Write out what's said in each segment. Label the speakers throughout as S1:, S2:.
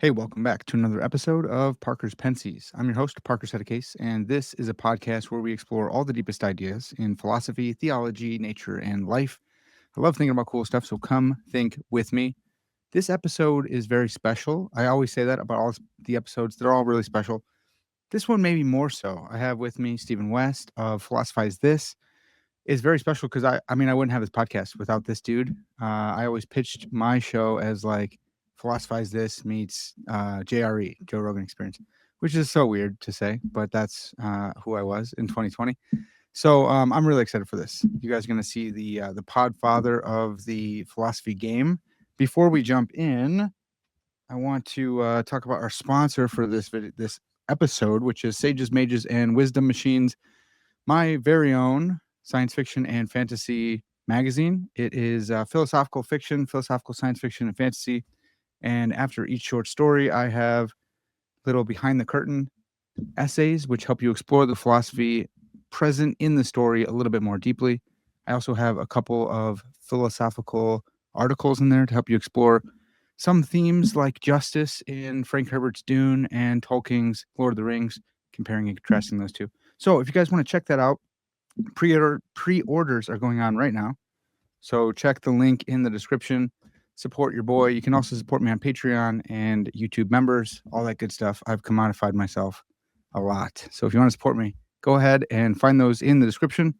S1: Hey, welcome back to another episode of Parker's Pensées. I'm your host, Parker Settecase, and this is a podcast where we explore all the deepest ideas in philosophy, theology, nature, and life. I love thinking about cool stuff, so come think with me. This episode is very special. I always say that about all the episodes. They're all really special. This one maybe more so. I have with me Stephen West of Philosophize This. It's very special because I wouldn't have this podcast without this dude. I always pitched my show as like Philosophize This meets JRE, Joe Rogan Experience, which is so weird to say, but that's who I was in 2020. So I'm really excited for this. You guys are going to see the podfather of the philosophy game. Before we jump in, I want to talk about our sponsor for this episode, which is Sages, Mages, and Wisdom Machines, my very own science fiction and fantasy magazine. It is philosophical fiction, philosophical science fiction, and fantasy. And after each short story, I have little behind the curtain essays, which help you explore the philosophy present in the story a little bit more deeply. I also have a couple of philosophical articles in there to help you explore some themes like justice in Frank Herbert's Dune and Tolkien's Lord of the Rings, comparing and contrasting those two. So if you guys want to check that out, pre-orders are going on right now. So check the link in the description. Support your boy. You can also support me on Patreon and YouTube members, all that good stuff. I've commodified myself a lot. So if you want to support me, go ahead and find those in the description.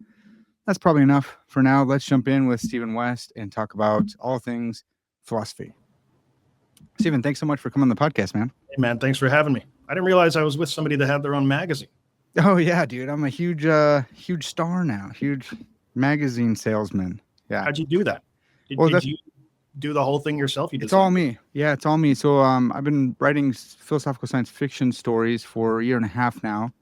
S1: That's probably enough for now. Let's jump in with Stephen West and talk about all things philosophy. Stephen, thanks so much for coming on the podcast, man.
S2: Hey, man, thanks for having me. I didn't realize I was with somebody that had their own magazine.
S1: Oh, yeah, dude. I'm a huge star now, huge magazine salesman. Yeah.
S2: How'd you do that? Did you do the whole thing yourself?
S1: It's all me. Yeah, it's all me. So I've been writing philosophical science fiction stories for a year and a half now,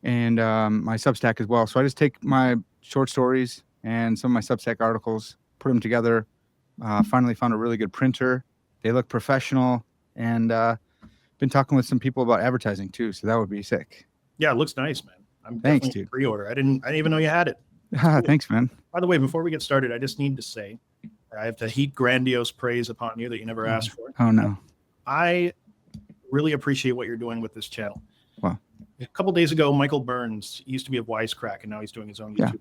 S1: and my Substack as well. So I just take my short stories and some of my Substack articles, put them together. Finally found a really good printer. They look professional, and been talking with some people about advertising too. So that would be sick.
S2: Yeah, it looks nice, man.
S1: Thanks, dude.
S2: Pre-order. I didn't even know you had it.
S1: Cool. Thanks, man.
S2: By the way, before we get started, I just need to say I have to heap grandiose praise upon you that you never asked for.
S1: Oh no.
S2: I really appreciate what you're doing with this channel.
S1: Wow.
S2: A couple days ago, Michael Burns used to be a Wisecrack, and now he's doing his own YouTube.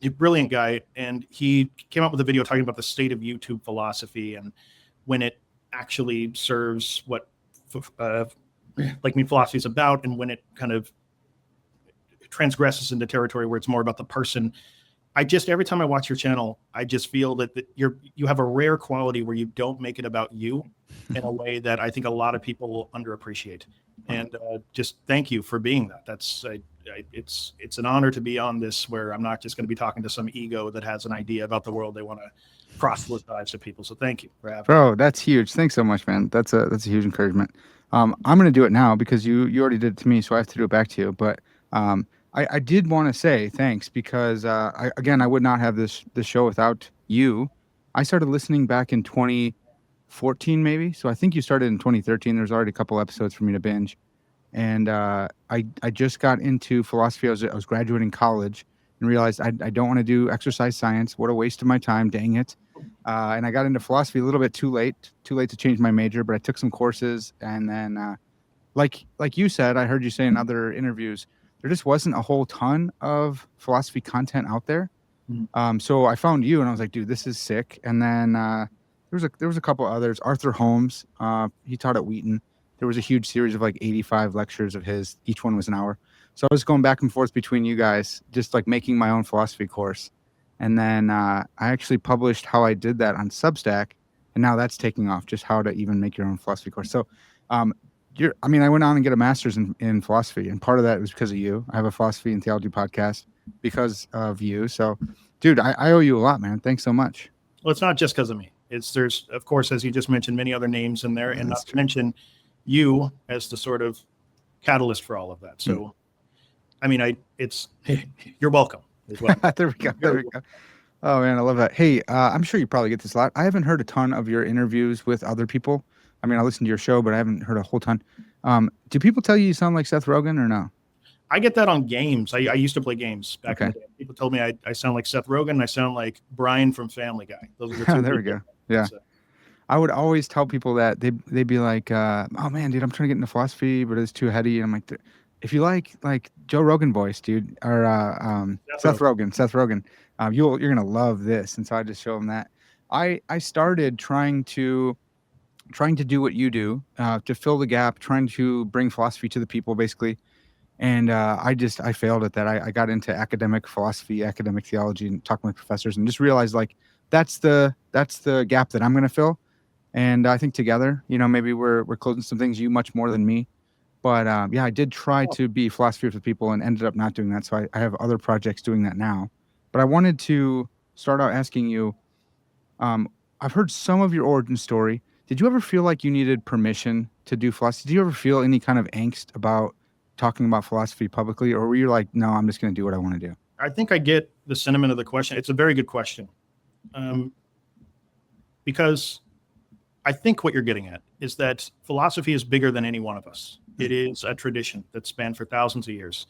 S2: A brilliant guy, and he came up with a video talking about the state of YouTube philosophy and when it actually serves what philosophy is about, and when it kind of transgresses into territory where it's more about the person. Every time I watch your channel, I just feel that you have a rare quality where you don't make it about you in a way that I think a lot of people will underappreciate. And just thank you for being that. It's an honor to be on this, where I'm not just going to be talking to some ego that has an idea about the world they want to proselytize to people. So thank you for having me.
S1: Bro, that's huge. Thanks so much, man. That's a huge encouragement. I'm going to do it now because you already did it to me, so I have to do it back to you. But I did want to say thanks because I would not have this show without you. I started listening back in 2014, maybe. So I think you started in 2013. There's already a couple episodes for me to binge. And I just got into philosophy. I was graduating college and realized I don't want to do exercise science. What a waste of my time. Dang it. And I got into philosophy a little bit too late to change my major, but I took some courses. And then like you said, I heard you say in other interviews, there just wasn't a whole ton of philosophy content out there. Mm-hmm. So I found you and I was like, dude, this is sick. And then there was a couple others. Arthur Holmes, he taught at Wheaton. There was a huge series of like 85 lectures of his. Each one was an hour. So I was going back and forth between you guys, just like making my own philosophy course. And then I actually published how I did that on Substack. And now that's taking off, just how to even make your own philosophy course. So I went on and get a master's in philosophy. And part of that was because of you. I have a philosophy and theology podcast because of you. So, dude, I owe you a lot, man. Thanks so much.
S2: Well, it's not just because of me. There's, of course, as you just mentioned, many other names in there. And not to mention you as the sort of catalyst for all of that. So, you're welcome as well.
S1: There we go. Oh man, I love that. Hey, I'm sure you probably get this a lot. I haven't heard a ton of your interviews with other people. I mean, I listen to your show, but I haven't heard a whole ton. Do people tell you sound like Seth Rogen or no?
S2: I get that on games. I used to play games back in the day. People told me I sound like Seth Rogen. I sound like Brian from Family Guy. Those are the two.
S1: There we go. Yeah. So. I would always tell people that they'd be like, "Oh man, dude, I'm trying to get into philosophy, but it's too heady." And I'm like, "If you like Joe Rogan voice, dude, or Seth
S2: Definitely.
S1: Rogen, you're gonna love this." And so I just show them that. I started trying to do what you do, to fill the gap, trying to bring philosophy to the people, basically. And I failed at that. I got into academic philosophy, academic theology, and talking with professors, and just realized like that's the gap that I'm going to fill. And I think together, maybe we're closing some things. You much more than me, but yeah, I did try to be philosophy for people, and ended up not doing that. So I have other projects doing that now. But I wanted to start out asking you. Um, I've heard some of your origin story. Did you ever feel like you needed permission to do philosophy? Did you ever feel any kind of angst about talking about philosophy publicly, or were you like, no, I'm just going to do what I want to do?
S2: I think I get the sentiment of the question. It's a very good question. Because I think what you're getting at is that philosophy is bigger than any one of us. It is a tradition that spanned for thousands of years.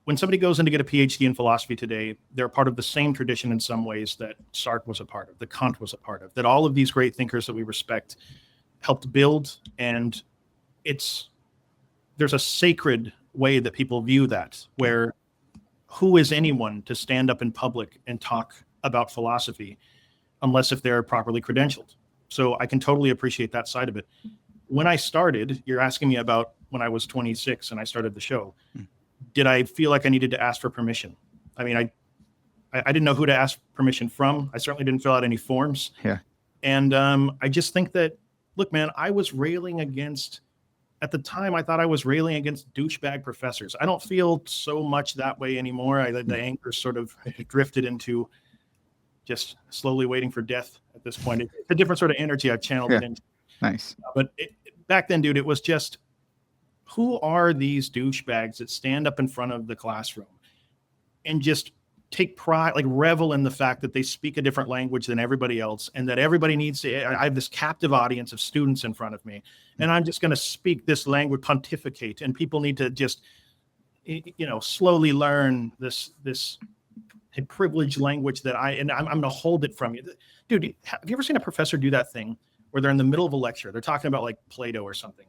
S2: When somebody goes in to get a PhD in philosophy today, they're part of the same tradition in some ways that Sartre was a part of, that Kant was a part of, that all of these great thinkers that we respect helped build. And there's a sacred way that people view that, where who is anyone to stand up in public and talk about philosophy unless if they're properly credentialed? So I can totally appreciate that side of it. When I started, you're asking me about when I was 26 and I started the show. Did I feel like I needed to ask for permission? I mean, I didn't know who to ask permission from. I certainly didn't fill out any forms.
S1: Yeah.
S2: And I just think that, look, man, I was railing against, at the time, I thought I was railing against douchebag professors. I don't feel so much that way anymore. The anger sort of drifted into just slowly waiting for death at this point. It's a different sort of energy I've channeled it into.
S1: Nice.
S2: But back then, dude, it was just, who are these douchebags that stand up in front of the classroom and just take pride, like revel in the fact that they speak a different language than everybody else, and that everybody needs to, I have this captive audience of students in front of me, and I'm just going to speak this language, pontificate, and people need to just, slowly learn this privileged language that I'm going to hold it from you. Dude, have you ever seen a professor do that thing where they're in the middle of a lecture, they're talking about like Plato or something,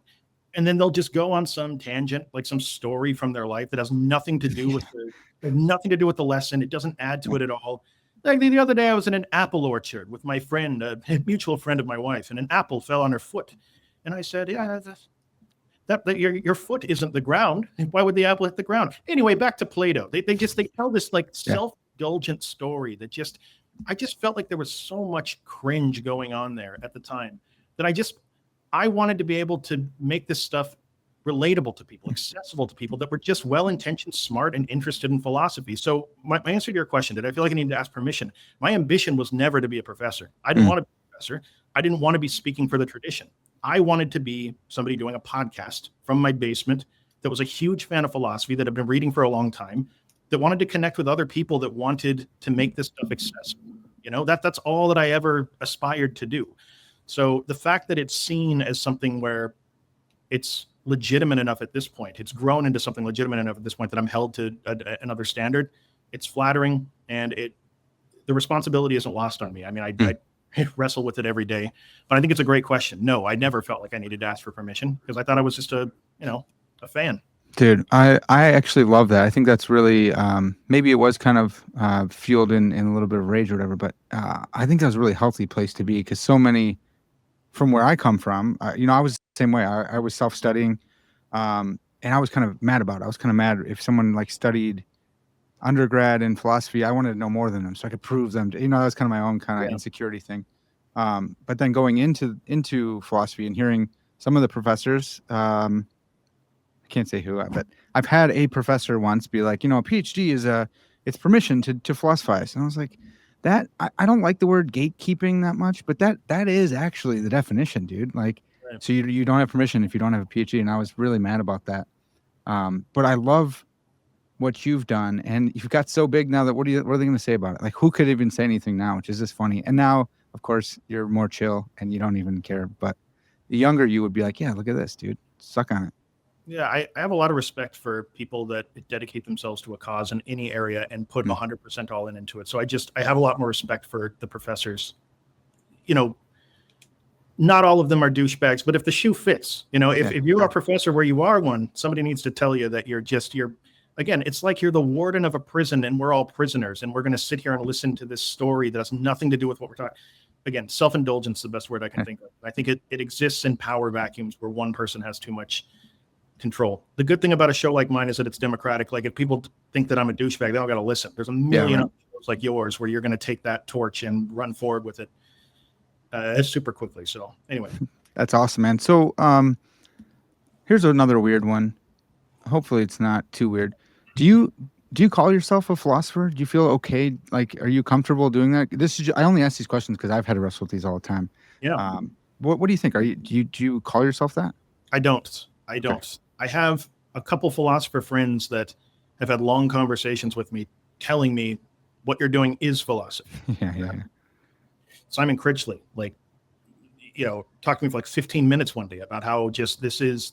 S2: and then they'll just go on some tangent, like some story from their life that has nothing to do with the lesson. It doesn't add to it at all. Like the other day, I was in an apple orchard with my friend, a mutual friend of my wife, and an apple fell on her foot. And I said, yeah, that your foot isn't the ground. Why would the apple hit the ground? Anyway, back to Plato. They tell this like self-indulgent story that I just felt like there was so much cringe going on there at the time that I wanted to be able to make this stuff relatable to people, accessible to people that were just well-intentioned, smart, and interested in philosophy. So my answer to your question, did I feel like I needed to ask permission? My ambition was never to be a professor. I didn't want to be a professor. I didn't want to be speaking for the tradition. I wanted to be somebody doing a podcast from my basement that was a huge fan of philosophy, that had been reading for a long time, that wanted to connect with other people that wanted to make this stuff accessible. That's all that I ever aspired to do. So the fact that it's seen as something where it's legitimate enough at this point, it's grown into something legitimate enough at this point that I'm held to another standard, it's flattering, and the responsibility isn't lost on me. I mean, I wrestle with it every day, but I think it's a great question. No, I never felt like I needed to ask for permission because I thought I was just a fan.
S1: Dude, I actually love that. I think that's really, maybe it was kind of fueled in a little bit of rage or whatever, but I think that was a really healthy place to be, because so many, from where I come from, I was the same way. I was self-studying, and I was kind of mad about it. I was kind of mad if someone like studied undergrad in philosophy. I wanted to know more than them so I could prove them. That was kind of my own kind of insecurity thing. But then going into philosophy and hearing some of the professors, I can't say who, but I've had a professor once be like, a PhD is it's permission to philosophize. And I was like, that I don't like the word gatekeeping that much, but that is actually the definition, dude. Like,
S2: Right.
S1: so you don't have permission if you don't have a PhD. And I was really mad about that. But I love what you've done, and you've got so big now that what are they going to say about it? Like, who could even say anything now, which is just funny. And now, of course, you're more chill and you don't even care. But the younger you would be like, yeah, look at this, dude. Suck on it.
S2: Yeah, I have a lot of respect for people that dedicate themselves to a cause in any area and put 100% all into it. So I have a lot more respect for the professors. not all of them are douchebags, but if the shoe fits, if you're a professor where you are one, somebody needs to tell you that you're again, it's like you're the warden of a prison and we're all prisoners and we're going to sit here and listen to this story that has nothing to do with what we're talking. Again, self-indulgence is the best word I can think of. I think it exists in power vacuums where one person has too much control. The good thing about a show like mine is that it's democratic. Like if people think that I'm a douchebag, they all got to listen. There's a million other shows like yours where you're going to take that torch and run forward with it super quickly. So anyway,
S1: that's awesome, man. So here's another weird one. Hopefully it's not too weird. Do you call yourself a philosopher? Do you feel okay? Like, are you comfortable doing that? I only ask these questions because I've had to wrestle with these all the time.
S2: Yeah.
S1: What do you think? Do you call yourself that?
S2: I don't. Okay. I have a couple philosopher friends that have had long conversations with me telling me what you're doing is philosophy.
S1: Yeah.
S2: Simon Critchley, talked to me for like 15 minutes one day about how just this is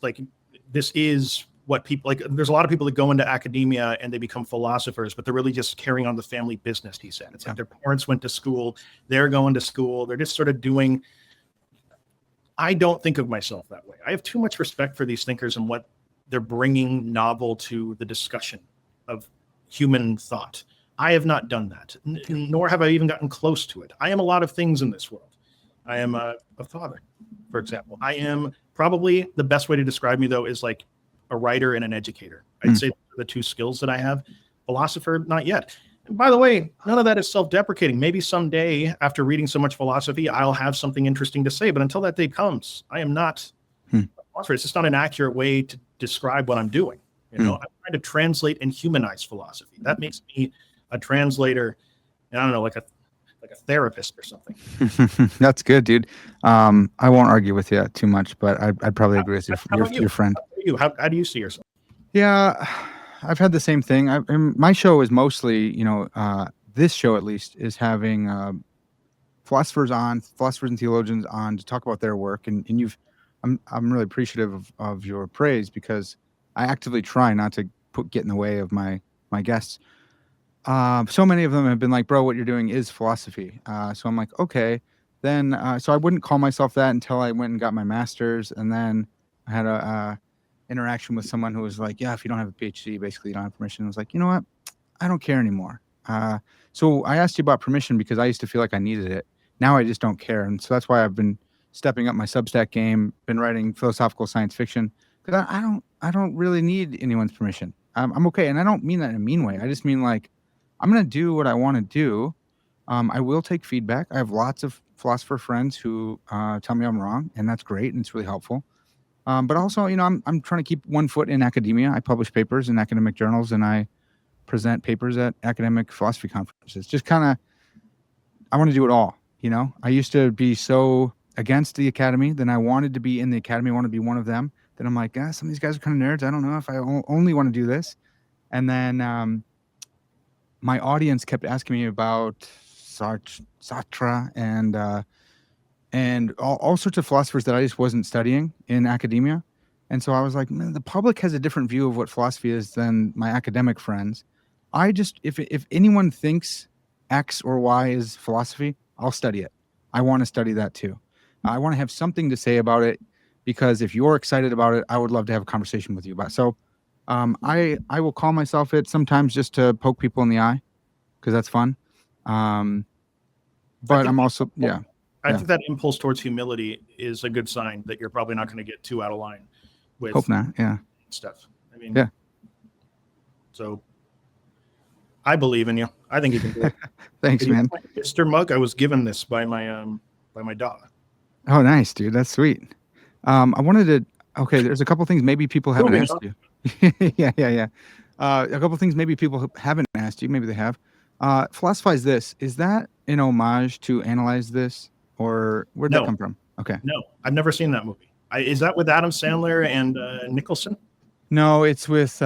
S2: what people like. There's a lot of people that go into academia and they become philosophers, but they're really just carrying on the family business, he said. It's like their parents went to school, they're going to school, they're just sort of doing. I don't think of myself that way. I have too much respect for these thinkers and what they're bringing novel to the discussion of human thought. I have not done that, nor have I even gotten close to it. I am a lot of things in this world. I am a father, for example. I am probably the best way to describe me, though, is like a writer and an educator. I'd say the two skills that I have. Philosopher, not yet. And by the way, none of that is self-deprecating. Maybe someday, after reading so much philosophy, I'll have something interesting to say. But until that day comes, I am not a philosopher. It's just not an accurate way to describe what I'm doing. I'm trying to translate and humanize philosophy. That makes me a translator, and I don't know, like a therapist or something.
S1: That's good, dude. I won't argue with you too much, but I'd probably agree with your friend.
S2: How do you see yourself?
S1: Yeah, I've had the same thing. My show is mostly, this show at least is having philosophers and theologians on to talk about their work, and I'm really appreciative of your praise because I actively try not to get in the way of my guests. So many of them have been like, bro, what you're doing is philosophy. So I'm like, okay, then, so I wouldn't call myself that until I went and got my master's. And then I had a interaction with someone who was like, yeah, if you don't have a PhD, basically you don't have permission. I was like, you know what? I don't care anymore. So I asked you about permission because I used to feel like I needed it. Now I just don't care. And so that's why I've been stepping up my Substack game, been writing philosophical science fiction because I don't really need anyone's permission. I'm okay. And I don't mean that in a mean way. I just mean like, I'm going to do what I want to do. I will take feedback. I have lots of philosopher friends who tell me I'm wrong, and that's great, and it's really helpful. But also, I'm trying to keep one foot in academia. I publish papers in academic journals, and I present papers at academic philosophy conferences. Just kind of, I want to do it all, I used to be so against the academy. Then I wanted to be in the academy. I want to be one of them. Then I'm like, some of these guys are kind of nerds. I don't know if I only want to do this. And then my audience kept asking me about Sartre and all sorts of philosophers that I just wasn't studying in academia. And so I was like, man, the public has a different view of what philosophy is than my academic friends. If anyone thinks X or Y is philosophy, I'll study it. I want to study that too. I want to have something to say about it because if you're excited about it, I would love to have a conversation with you about it. So I will call myself it sometimes just to poke people in the eye because that's fun. But I'm also, I
S2: think that impulse towards humility is a good sign that you're probably not going to get too out of line with
S1: hope not. Yeah.
S2: Stuff. I mean,
S1: yeah.
S2: So I believe in you. I think you can do it.
S1: Thanks, man.
S2: Mr. Mug, I was given this by my dog.
S1: Oh, nice, dude. That's sweet. I wanted to. Okay, there's a couple things maybe people haven't asked you. Yeah. A couple things maybe people haven't asked you. Maybe they have. Philosophize This. Is that an homage to Analyze This, or where'd that come from? Okay.
S2: No, I've never seen that movie. Is that with Adam Sandler and Nicholson?
S1: No, it's with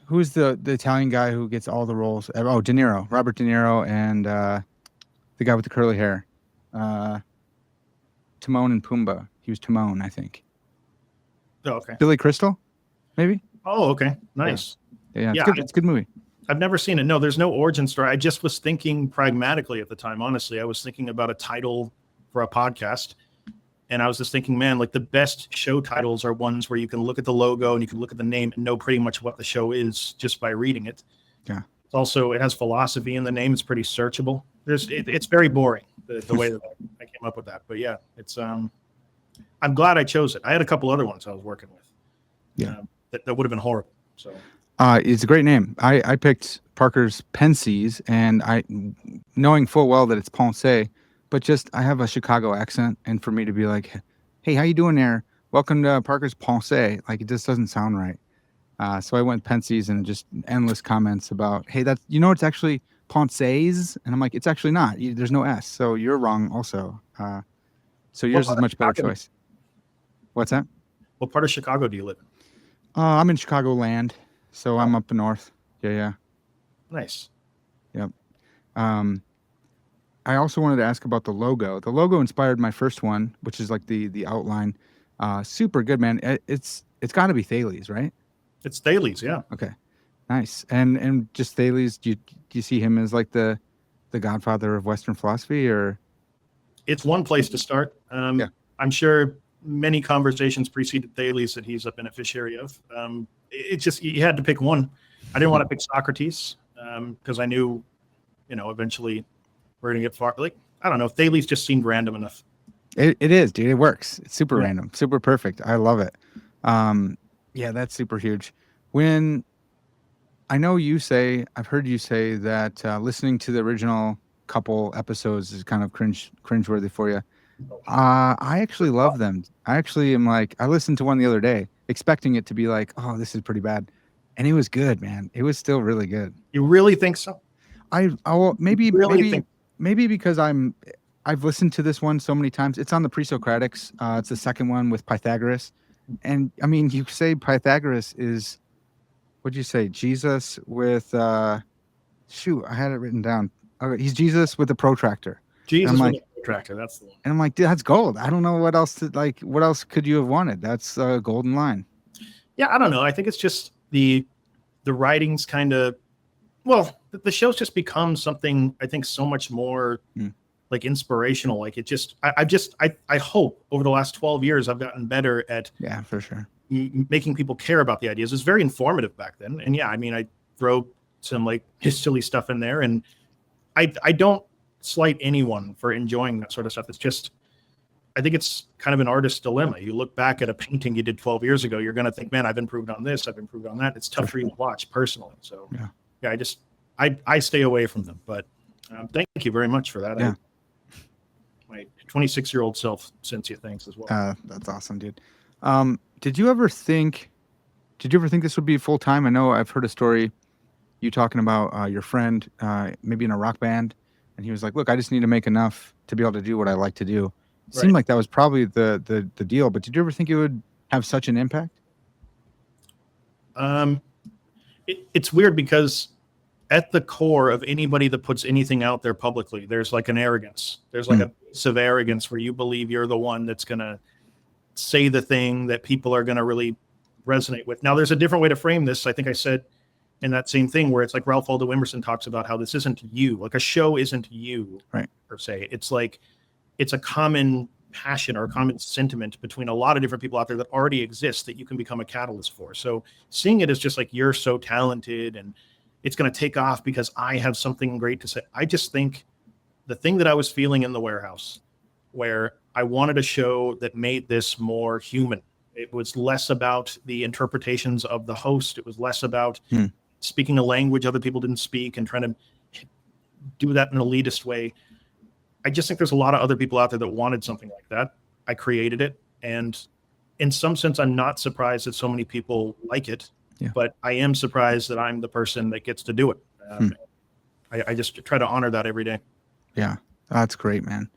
S1: who's the Italian guy who gets all the roles? Oh, De Niro, Robert De Niro, and the guy with the curly hair, Timon and Pumbaa. He was Timon, I think.
S2: Oh, okay.
S1: Billy Crystal, maybe.
S2: Oh, okay. Nice.
S1: Yeah. It's a good movie.
S2: I've never seen it. No, there's no origin story. I just was thinking pragmatically at the time. Honestly, I was thinking about a title for a podcast. And I was just thinking, man, like the best show titles are ones where you can look at the logo and you can look at the name and know pretty much what the show is just by reading it.
S1: Yeah.
S2: It's also, it has philosophy in the name. It's pretty searchable. It's very boring the way that I came up with that. But yeah, it's I'm glad I chose it. I had a couple other ones I was working with.
S1: Yeah.
S2: That would have been horrible. So
S1: it's a great name. I picked Parker's Pensées, and I, knowing full well that it's Pensées, but just I have a Chicago accent, and for me to be like, "Hey, how you doing there? Welcome to Parker's Pensées," like it just doesn't sound right. So I went Pensées and just endless comments about, "Hey, that's it's actually Pensées," and I'm like, "It's actually not. There's no S, so you're wrong also." So yours is a much better choice. What's that?
S2: What part of Chicago do you live in?
S1: I'm in Chicagoland, so I'm up north. Yeah.
S2: Nice.
S1: Yep. I also wanted to ask about the logo. The logo inspired my first one, which is like the outline. Super good, man. It's got to be Thales, right?
S2: It's Thales, yeah.
S1: Okay, nice. And just Thales, do you see him as like the godfather of Western philosophy, or?
S2: It's one place to start.
S1: Yeah.
S2: I'm sure many conversations preceded Thales that he's a beneficiary of. It's just you had to pick one. I didn't want to pick Socrates because I knew, eventually we're gonna get far. Like I don't know, Thales just seemed random enough.
S1: It is, dude. It works. It's super random, super perfect. I love it. Yeah, that's super huge. When I know I've heard you say that listening to the original couple episodes is kind of cringeworthy for you. I actually love them. I actually am like, I listened to one the other day, expecting it to be like, oh, this is pretty bad, and it was good, man. It was still really good.
S2: You really think so?
S1: Maybe
S2: Really
S1: maybe because I've listened to this one so many times. It's on the Pre-Socratics. It's the second one with Pythagoras, and I mean, you say Pythagoras is, what'd you say? Jesus with shoot, I had it written down. Okay, he's Jesus with a protractor.
S2: Jesus with a protractor. That's the one.
S1: And I'm like, dude, that's gold. I don't know what else what else could you have wanted? That's a golden line.
S2: Yeah, I don't know. I think it's just the writings kind of, well, the show's just become something I think so much more like inspirational. Like it just, I hope over the last 12 years I've gotten better at
S1: for sure
S2: making people care about the ideas. It was very informative back then, and yeah, I mean, I throw some like silly stuff in there, and I don't slight anyone for enjoying that sort of stuff. It's just, I think it's kind of an artist's dilemma. You look back at a painting you did 12 years ago, you're going to think, man, I've improved on this, I've improved on that. It's tough for you to watch personally. So yeah, I stay away from them, but thank you very much for that.
S1: Yeah.
S2: My 26-year-old self sends you thanks as well.
S1: That's awesome, dude. Did you ever think this would be full time? I know I've heard a story, you talking about your friend, maybe in a rock band, and he was like, look, I just need to make enough to be able to do what I like to do. It seemed like that was probably the deal, but did you ever think it would have such an impact?
S2: It's weird because at the core of anybody that puts anything out there publicly, there's like an arrogance. There's like a piece of arrogance where you believe you're the one that's going to say the thing that people are going to really resonate with. Now, there's a different way to frame this. I think I said in that same thing where it's like Ralph Waldo Emerson talks about how this isn't you. Like a show isn't you, per se. It's like, it's a common passion or a common sentiment between a lot of different people out there that already exist that you can become a catalyst for. So seeing it as just like, you're so talented and it's going to take off because I have something great to say. I just think the thing that I was feeling in the warehouse where I wanted a show that made this more human. It was less about the interpretations of the host. It was less about speaking a language other people didn't speak and trying to do that in an elitist way. I just think there's a lot of other people out there that wanted something like that. I created it. And in some sense, I'm not surprised that so many people like it, but I am surprised that I'm the person that gets to do it. I just try to honor that every day.
S1: Yeah, that's great, man.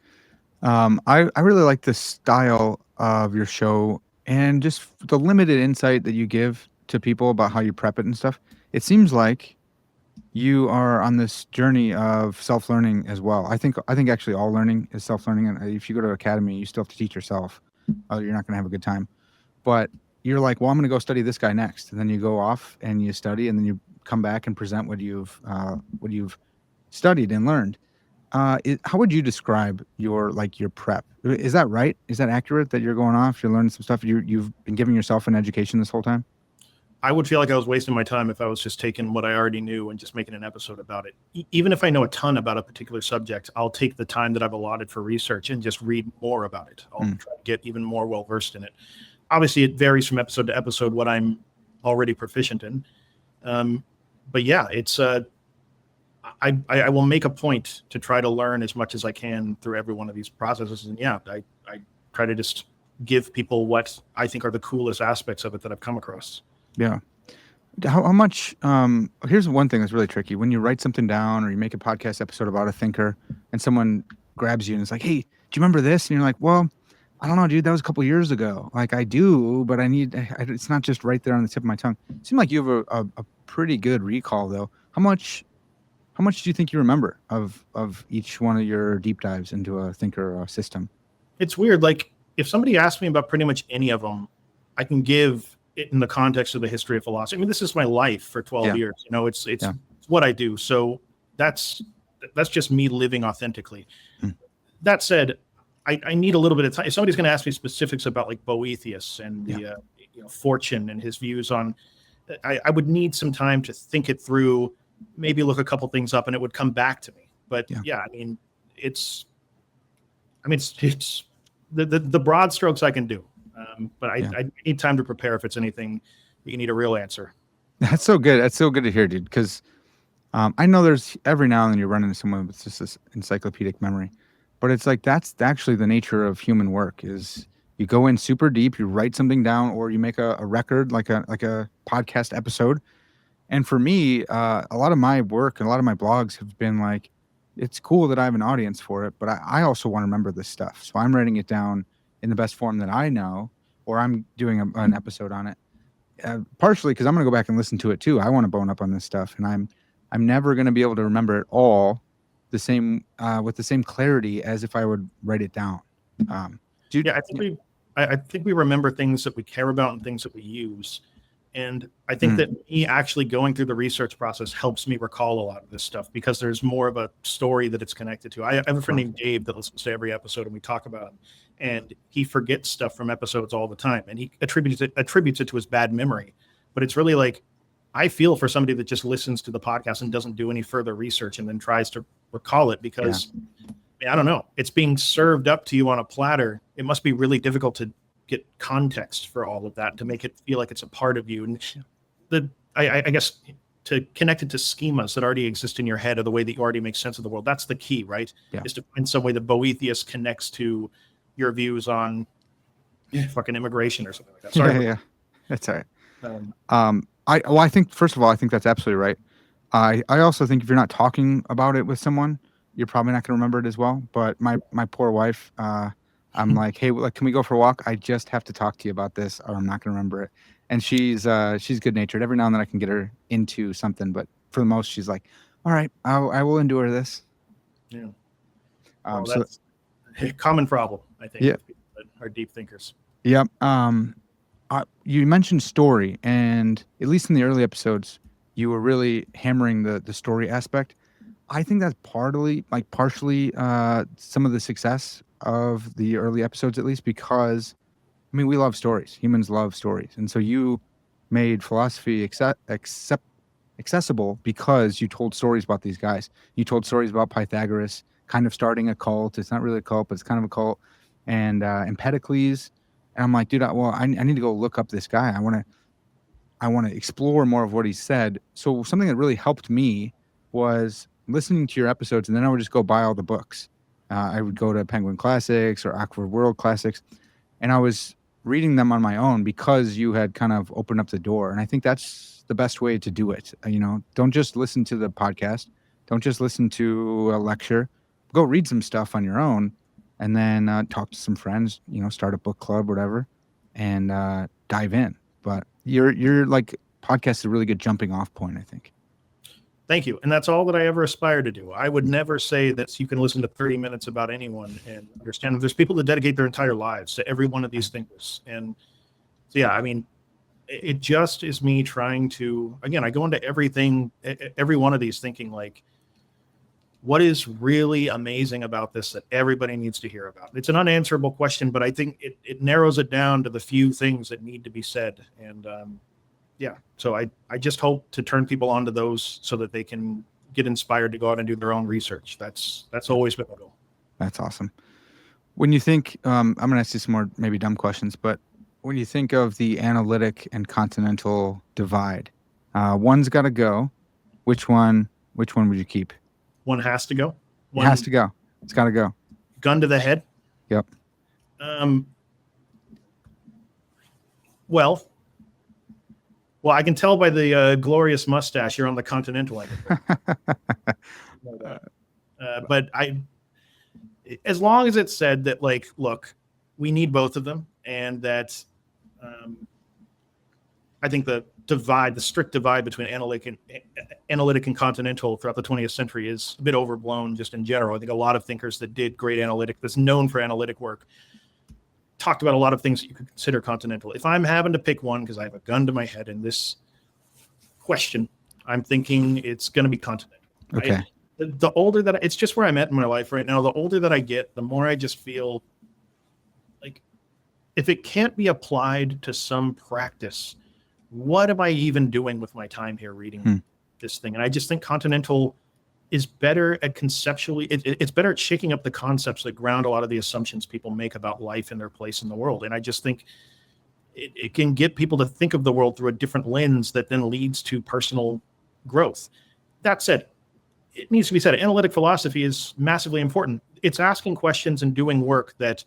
S1: I really like the style of your show and just the limited insight that you give to people about how you prep it and stuff. It seems like you are on this journey of self-learning as well. I think actually all learning is self-learning, and if you go to academy, you still have to teach yourself. You're not going to have a good time. But you're like, well, I'm going to go study this guy next, and then you go off and you study, and then you come back and present what you've studied and learned. How would you describe your prep? Is that right? Is that accurate that you're going off, you're learning some stuff, you've been giving yourself an education this whole time?
S2: I would feel like I was wasting my time if I was just taking what I already knew and just making an episode about it. Even if I know a ton about a particular subject, I'll take the time that I've allotted for research and just read more about it. I'll try to get even more well-versed in it. Obviously, it varies from episode to episode what I'm already proficient in. But yeah, it's I will make a point to try to learn as much as I can through every one of these processes. And yeah, I try to just give people what I think are the coolest aspects of it that I've come across.
S1: Yeah. How much, here's one thing that's really tricky. When you write something down or you make a podcast episode about a thinker and someone grabs you and it's like, hey, do you remember this? And you're like, well, I don't know, dude, that was a couple years ago. Like I do, but it's not just right there on the tip of my tongue. It seemed like you have a pretty good recall though. How much do you think you remember of each one of your deep dives into a thinker system?
S2: It's weird. Like if somebody asks me about pretty much any of them, I can give it in the context of the history of philosophy. I mean, this is my life for 12 years. You know, it's what I do. So that's just me living authentically. That said, I need a little bit of time. If somebody's going to ask me specifics about like Boethius and the Fortune and his views on, I would need some time to think it through, maybe look a couple things up, and it would come back to me. But I mean, it's the broad strokes I can do. But I need time to prepare if it's anything that you need a real answer.
S1: That's so good. That's so good to hear, dude. Because I know there's every now and then you run into someone with just this encyclopedic memory, but it's like that's actually the nature of human work. Is you go in super deep, you write something down, or you make a record like a podcast episode. And for me, a lot of my work and a lot of my blogs have been like, it's cool that I have an audience for it, but I also want to remember this stuff. So I'm writing it down in the best form that I know, or I'm doing an episode on it. Partially because I'm going to go back and listen to it too. I want to bone up on this stuff, and I'm never going to be able to remember it all the same with the same clarity as if I would write it down.
S2: I think we remember things that we care about and things that we use. And I think that me actually going through the research process helps me recall a lot of this stuff because there's more of a story that it's connected to. I have a friend named Dave that listens to every episode and we talk about him, and he forgets stuff from episodes all the time, and he attributes it to his bad memory. But it's really like, I feel for somebody that just listens to the podcast and doesn't do any further research and then tries to recall it because I don't know, it's being served up to you on a platter. It must be really difficult to get context for all of that to make it feel like it's a part of you. And I guess to connect it to schemas that already exist in your head or the way that you already make sense of the world. That's the key, right? Is to find some way that Boethius connects to your views on fucking immigration or something like that. Sorry.
S1: That's all right. I think, first of all, I think that's absolutely right. I also think if you're not talking about it with someone, you're probably not going to remember it as well. But my poor wife, I'm like, hey, can we go for a walk? I just have to talk to you about this, or I'm not going to remember it. And she's good natured. Every now and then I can get her into something, but for the most, she's like, all right, I will endure this.
S2: Yeah. That's a common problem, I think.
S1: Yeah.
S2: With people that are deep thinkers.
S1: Yep. You mentioned story, and at least in the early episodes, you were really hammering the story aspect. I think that's partially some of the success of the early episodes, at least because, I mean, we love stories. Humans love stories. And so you made philosophy accessible because you told stories about these guys. You told stories about Pythagoras kind of starting a cult. It's not really a cult, but it's kind of a cult. And Empedocles. And I'm like, dude, I need to go look up this guy. I want to explore more of what he said. So something that really helped me was listening to your episodes, and then I would just go buy all the books. I would go to Penguin Classics or Awkward World Classics, and I was reading them on my own because you had kind of opened up the door. And I think that's the best way to do it. Don't just listen to the podcast. Don't just listen to a lecture. Go read some stuff on your own, and then talk to some friends. Start a book club, whatever, and dive in. But you're like, podcast is a really good jumping off point, I think.
S2: Thank you. And that's all that I ever aspire to do. I would never say that you can listen to 30 minutes about anyone and understand that there's people that dedicate their entire lives to every one of these thinkers. And so, yeah, I mean, it just is me trying to, again, I go into everything, every one of these thinking like, what is really amazing about this that everybody needs to hear about? It's an unanswerable question, but I think it narrows it down to the few things that need to be said. And so I just hope to turn people onto those so that they can get inspired to go out and do their own research. That's always been the goal.
S1: That's awesome. When you think, I'm going to ask you some more maybe dumb questions, but when you think of the analytic and continental divide, one's got to go. Which one would you keep?
S2: One has to go.
S1: It has to go. It's got to go.
S2: Gun to the head.
S1: Yep.
S2: Well, I can tell by the glorious mustache you're on the Continental end. But as long as it's said that, like, look, we need both of them, and that I think the strict divide between analytic and continental throughout the 20th century is a bit overblown just in general. I think a lot of thinkers that did great analytic, that's known for analytic work, talked about a lot of things that you could consider continental. If I'm having to pick one, because I have a gun to my head in this question, I'm thinking it's going to be continental.
S1: Okay.
S2: The older that it's just where I'm at in my life right now, the older that I get, the more I just feel like if it can't be applied to some practice, what am I even doing with my time here reading this thing? And I just think continental is better at conceptually, it's better at shaking up the concepts that ground a lot of the assumptions people make about life and their place in the world. And I just think it can get people to think of the world through a different lens that then leads to personal growth. That said, it needs to be said, analytic philosophy is massively important. It's asking questions and doing work that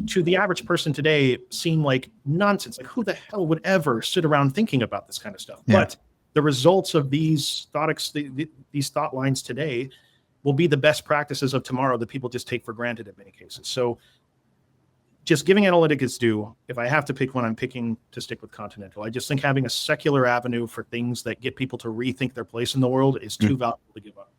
S2: to the average person today seem like nonsense. Like, who the hell would ever sit around thinking about this kind of stuff? Yeah. But the results of these these thought lines today will be the best practices of tomorrow that people just take for granted in many cases. So just giving analytic its due, if I have to pick one, I'm picking to stick with continental. I just think having a secular avenue for things that get people to rethink their place in the world is too valuable to give up.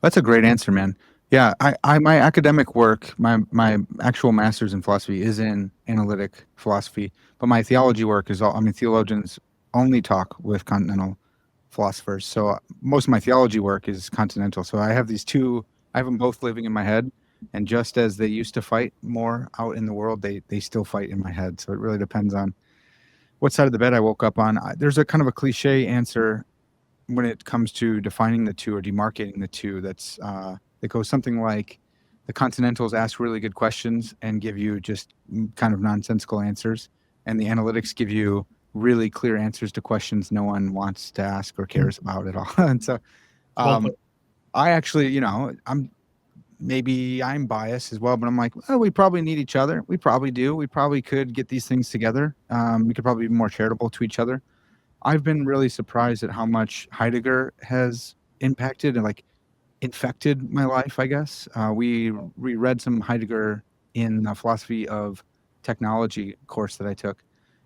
S1: That's a great answer, man. Yeah, I my academic work, my actual master's in philosophy is in analytic philosophy, but my theology work is all, theologians only talk with continental philosophers. So most of my theology work is continental. So I have these two, I have them both living in my head. And just as they used to fight more out in the world, they still fight in my head. So it really depends on what side of the bed I woke up on. There's a kind of a cliche answer when it comes to defining the two or demarcating the two. That goes something like the continentals ask really good questions and give you just kind of nonsensical answers, and the analytics give you really clear answers to questions no one wants to ask or cares about at all. And so I actually, maybe I'm biased as well, but I'm like, well, we probably need each other. We probably do. We probably could get these things together. We could probably be more charitable to each other. I've been really surprised at how much Heidegger has impacted and infected my life, I guess. We read some Heidegger in the philosophy of technology course that I took.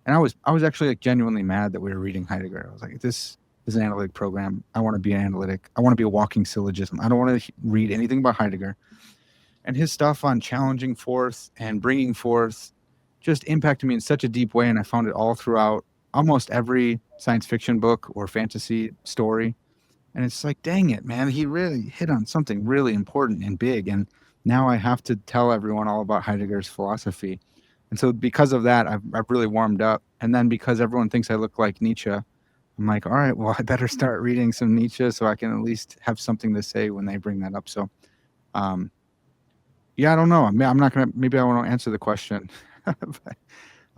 S1: And I was actually genuinely mad that we were reading Heidegger. I was like, this is an analytic program. I want to be an analytic. I want to be a walking syllogism. I don't want to read anything about Heidegger. And his stuff on challenging forth and bringing forth just impacted me in such a deep way. And I found it all throughout almost every science fiction book or fantasy story. And it's like, dang it, man, he really hit on something really important and big. And now I have to tell everyone all about Heidegger's philosophy. And so because of that, I've really warmed up. And then because everyone thinks I look like Nietzsche, I'm like, all right, well, I better start reading some Nietzsche so I can at least have something to say when they bring that up. So, yeah, I don't know. I'm not going to, maybe I won't answer the question.
S2: But,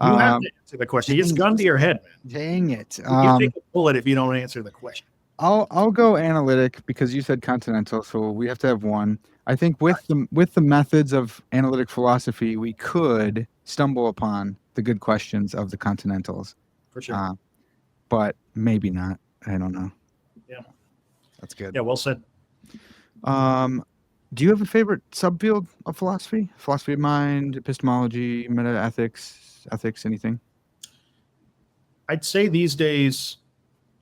S2: you have to answer the question. It's gun to your head, man.
S1: Dang it.
S2: You take a bullet if you don't answer the question.
S1: I'll go analytic because you said continental, so we have to have one. I think with the methods of analytic philosophy, we could stumble upon the good questions of the continentals.
S2: For sure.
S1: But maybe not. I don't know.
S2: Yeah.
S1: That's good.
S2: Yeah, well said.
S1: Do you have a favorite subfield of philosophy? Philosophy of mind, epistemology, metaethics, ethics, anything?
S2: I'd say these days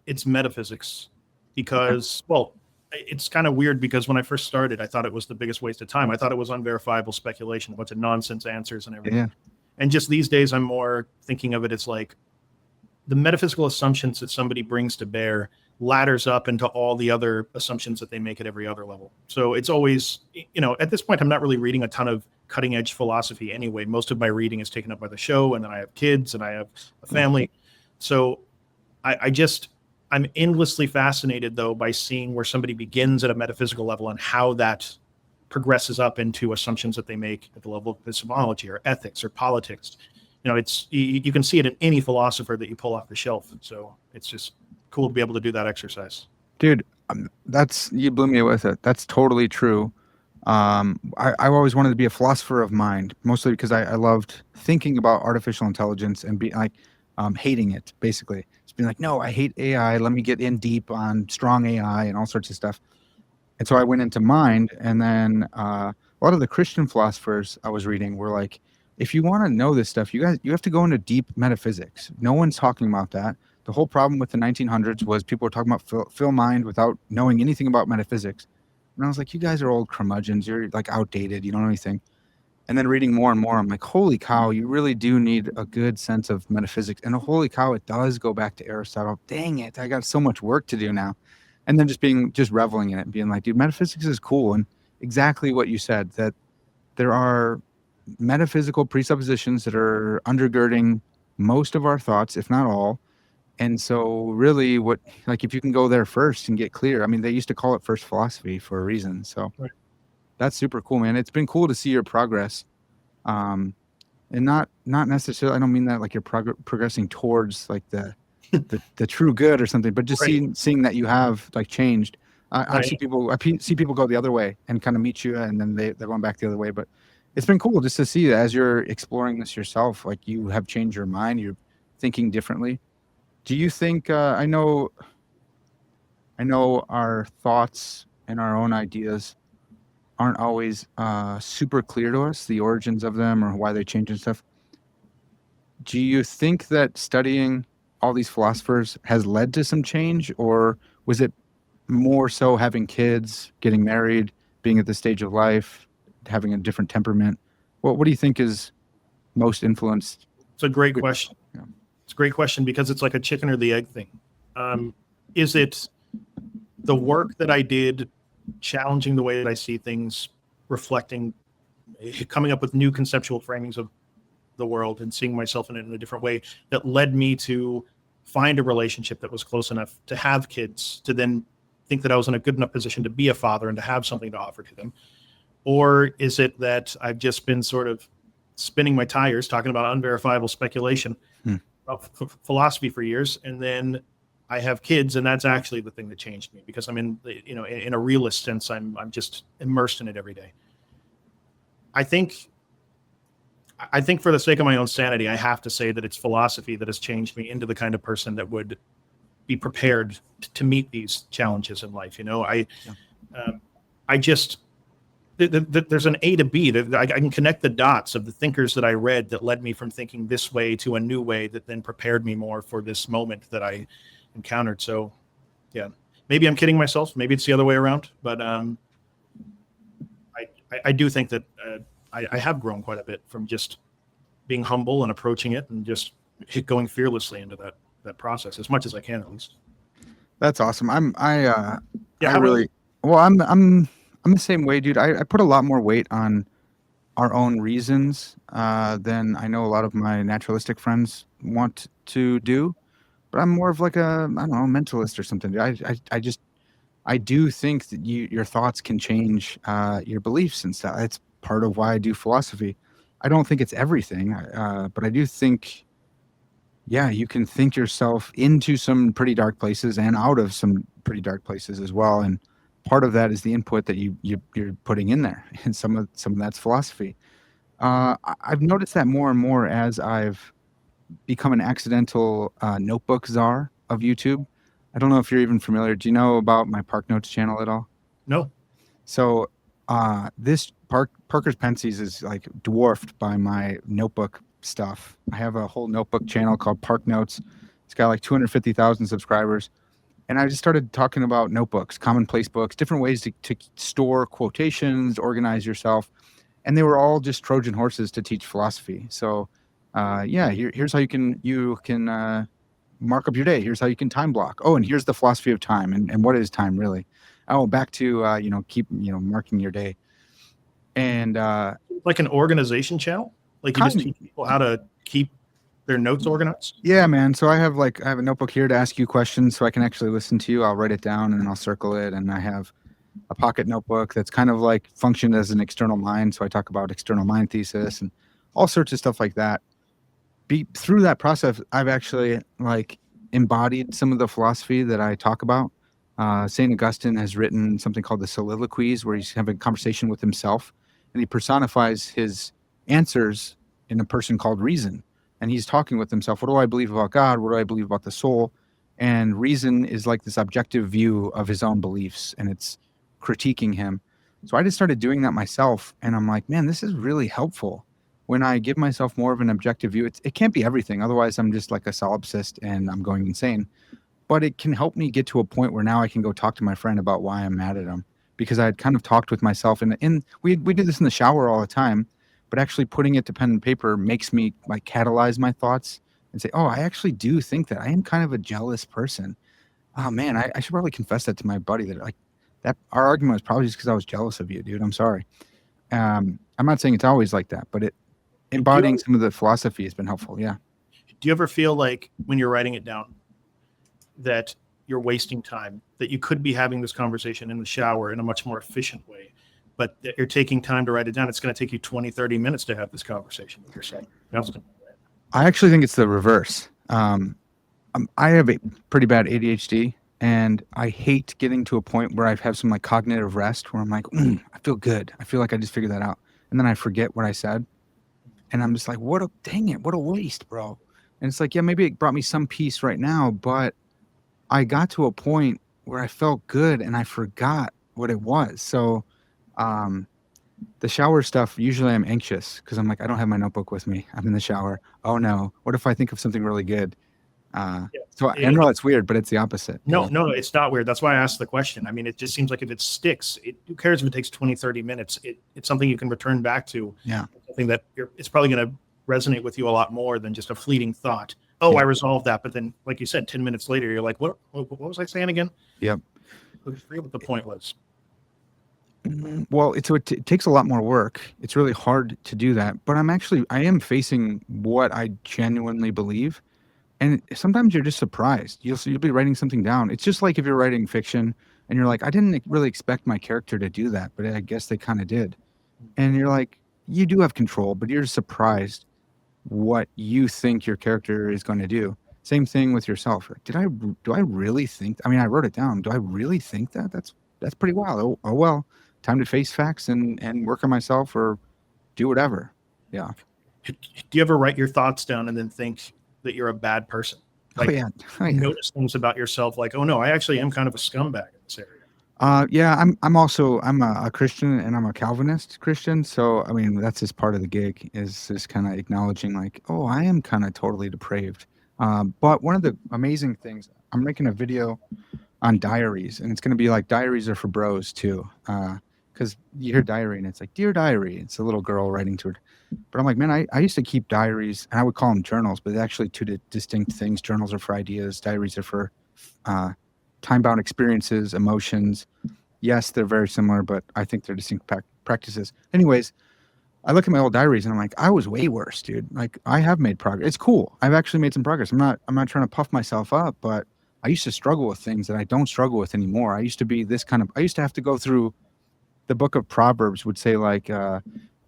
S2: it's metaphysics because, well, it's kind of weird because when I first started, I thought it was the biggest waste of time. I thought it was unverifiable speculation, a bunch of nonsense answers and everything. Yeah. And just these days, I'm more thinking of it as like the metaphysical assumptions that somebody brings to bear ladders up into all the other assumptions that they make at every other level. So it's always, at this point, I'm not really reading a ton of cutting edge philosophy anyway. Most of my reading is taken up by the show, and then I have kids and I have a family. So I'm endlessly fascinated, though, by seeing where somebody begins at a metaphysical level and how that progresses up into assumptions that they make at the level of epistemology or ethics or politics. You can see it in any philosopher that you pull off the shelf. So it's just cool to be able to do that exercise.
S1: Dude, you blew me away with it. That's totally true. I've always wanted to be a philosopher of mind, mostly because I loved thinking about artificial intelligence and be like hating it, basically. Just being like, no, I hate AI. Let me get in deep on strong AI and all sorts of stuff. And so I went into mind, and then a lot of the Christian philosophers I was reading were like, if you want to know this stuff, you have to go into deep metaphysics. No one's talking about that. The whole problem with the 1900s was people were talking about fill mind without knowing anything about metaphysics. And I was like, you guys are old curmudgeons. You're like outdated. You don't know anything. And then reading more and more, I'm like, holy cow, you really do need a good sense of metaphysics. And holy cow, it does go back to Aristotle. Dang it, I got so much work to do now. And then just reveling in it and being like, dude, metaphysics is cool. And exactly what you said, that there are metaphysical presuppositions that are undergirding most of our thoughts, if not all. And so really if you can go there first and get clear, I mean, they used to call it first philosophy for a reason. So
S2: right.
S1: That's super cool, man. It's been cool to see your progress. And not necessarily, I don't mean that like you're progressing towards like the true good or something, but just
S2: right.
S1: seeing that you have like changed. I see people go the other way and kind of meet you, and then they're going back the other way. But it's been cool just to see that as you're exploring this yourself, like you have changed your mind, you're thinking differently. Do you think, I know our thoughts and our own ideas aren't always super clear to us, the origins of them or why they change and stuff. Do you think that studying all these philosophers has led to some change, or was it more so having kids, getting married, being at this stage of life, having a different temperament? What do you think is most influenced?
S2: It's a great question. Yeah. It's a great question because it's like a chicken or the egg thing. Is it the work that I did, challenging the way that I see things, reflecting, coming up with new conceptual framings of the world and seeing myself in it in a different way, that led me to find a relationship that was close enough to have kids, to then think that I was in a good enough position to be a father and to have something to offer to them? Or is it that I've just been sort of spinning my tires, talking about unverifiable speculation of philosophy for years, and then I have kids, and that's actually the thing that changed me, because I'm in a realist sense, I'm just immersed in it every day. I think for the sake of my own sanity, I have to say that it's philosophy that has changed me into the kind of person that would be prepared to meet these challenges in life. There's an A to B. I can connect the dots of the thinkers that I read that led me from thinking this way to a new way that then prepared me more for this moment that I encountered. So yeah, maybe I'm kidding myself. Maybe it's the other way around, but I do think that I have grown quite a bit from just being humble and approaching it and just going fearlessly into that process as much as I can, at least.
S1: That's awesome. I'm the same way, dude. I put a lot more weight on our own reasons than I know a lot of my naturalistic friends want to do. But I'm more of like a, I don't know, mentalist or something. I do think that your thoughts can change your beliefs and stuff. It's part of why I do philosophy. I don't think it's everything, but I do think, yeah, you can think yourself into some pretty dark places and out of some pretty dark places as well. And part of that is the input that you're putting in there, and some of that's philosophy. I've noticed that more and more as I've become an accidental notebook czar of YouTube. I don't know if you're even familiar. Do you know about my ParkNotes channel at all?
S2: No.
S1: So this Parker's Pensées is like dwarfed by my notebook stuff. I have a whole notebook channel called ParkNotes. It's got like 250,000 subscribers. And I just started talking about notebooks, commonplace books, different ways to store quotations, organize yourself. And they were all just Trojan horses to teach philosophy. So here's how you can mark up your day. Here's how you can time block. Oh, and here's the philosophy of time, and what is time really. Oh, back to keep marking your day. And
S2: like an organization channel, like you just teach people how to keep their notes organized.
S1: Yeah, man. So I have a notebook here to ask you questions so I can actually listen to you. I'll write it down and then I'll circle it. And I have a pocket notebook that's kind of like functioned as an external mind. So I talk about external mind thesis and all sorts of stuff like that. Through that process, I've actually like embodied some of the philosophy that I talk about. St. Augustine has written something called the Soliloquies, where he's having a conversation with himself and he personifies his answers in a person called reason. And he's talking with himself. What do I believe about God? What do I believe about the soul? And reason is like this objective view of his own beliefs, and it's critiquing him. So I just started doing that myself, and I'm like, man, this is really helpful. When I give myself more of an objective view, it can't be everything. Otherwise, I'm just like a solipsist and I'm going insane. But it can help me get to a point where now I can go talk to my friend about why I'm mad at him, because I had kind of talked with myself, and we do this in the shower all the time. But actually putting it to pen and paper makes me like catalyze my thoughts and say, oh, I actually do think that I am kind of a jealous person. Oh man, I should probably confess that to my buddy, that like that our argument was probably just because I was jealous of you, dude. I'm sorry. I'm not saying it's always like that, but embodying some of the philosophy has been helpful. Yeah.
S2: Do you ever feel like when you're writing it down that you're wasting time, that you could be having this conversation in the shower in a much more efficient way, but that you're taking time to write it down? It's going to take you 20, 30 minutes to have this conversation with yourself.
S1: I actually think it's the reverse. I have a pretty bad ADHD, and I hate getting to a point where I have some like cognitive rest where I'm like, I feel good. I feel like I just figured that out. And then I forget what I said. And I'm just like, dang it, what a waste, bro. And it's like, yeah, maybe it brought me some peace right now, but I got to a point where I felt good and I forgot what it was. So the shower stuff, usually I'm anxious because I'm like, I don't have my notebook with me. I'm in the shower. Oh no, what if I think of something really good? So I know it's weird, but it's the opposite.
S2: No, it's not weird. That's why I asked the question. I mean, it just seems like if it sticks, who cares if it takes 20, 30 minutes? It's something you can return back to.
S1: Yeah.
S2: Something that it's probably going to resonate with you a lot more than just a fleeting thought. Oh, yeah. I resolved that. But then, like you said, 10 minutes later, you're like, what was I saying again?
S1: Yep.
S2: I forget what the point was.
S1: Well, it takes a lot more work. It's really hard to do that. But I am facing what I genuinely believe. And sometimes you're just surprised. You'll be writing something down. It's just like if you're writing fiction and you're like, I didn't really expect my character to do that, but I guess they kind of did. And you're like, you do have control, but you're surprised what you think your character is going to do. Same thing with yourself. Do I really think? I mean, I wrote it down. Do I really think that? That's pretty wild. Oh well, time to face facts and work on myself or do whatever. Yeah.
S2: Do you ever write your thoughts down and then think that you're a bad person? Like,
S1: oh, yeah.
S2: Notice things about yourself like, oh no, I actually am kind of a scumbag in this area.
S1: Yeah, I'm a Christian, and I'm a Calvinist Christian. So, I mean, that's just part of the gig, is just kind of acknowledging like, oh, I am kind of totally depraved. But one of the amazing things, I'm making a video on diaries, and it's going to be like diaries are for bros too. Because you hear diary and it's like, Dear Diary, it's a little girl writing to her. But I'm like, man, I used to keep diaries, and I would call them journals, but they're actually two distinct things. Journals are for ideas. Diaries are for time-bound experiences, emotions. Yes, they're very similar, but I think they're distinct practices. Anyways, I look at my old diaries and I'm like, I was way worse, dude. Like, I have made progress. It's cool. I've actually made some progress. I'm not trying to puff myself up, but I used to struggle with things that I don't struggle with anymore. I used to have to go through the book of Proverbs would say like,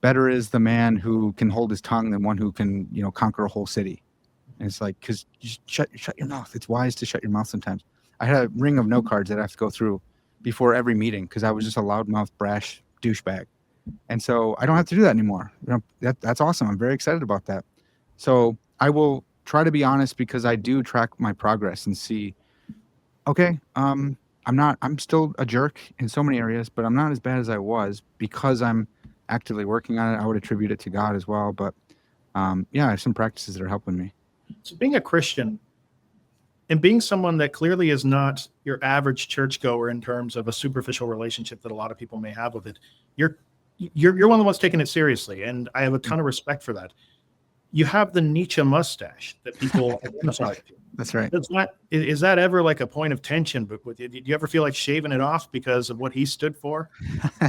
S1: better is the man who can hold his tongue than one who can, conquer a whole city. And it's like, because you shut your mouth. It's wise to shut your mouth sometimes. I had a ring of note cards that I have to go through before every meeting because I was just a loudmouth, brash douchebag. And so I don't have to do that anymore. That's awesome. I'm very excited about that. So I will try to be honest, because I do track my progress and see, okay, I'm still a jerk in so many areas, but I'm not as bad as I was because I'm actively working on it. I would attribute it to God as well. But yeah, I have some practices that are helping me.
S2: So being a Christian and being someone that clearly is not your average churchgoer in terms of a superficial relationship that a lot of people may have with it, you're one of the ones taking it seriously. And I have a ton of respect for that. You have the Nietzsche mustache that people identify with.
S1: That's right.
S2: Is that ever like a point of tension? But did you ever feel like shaving it off because of what he stood for?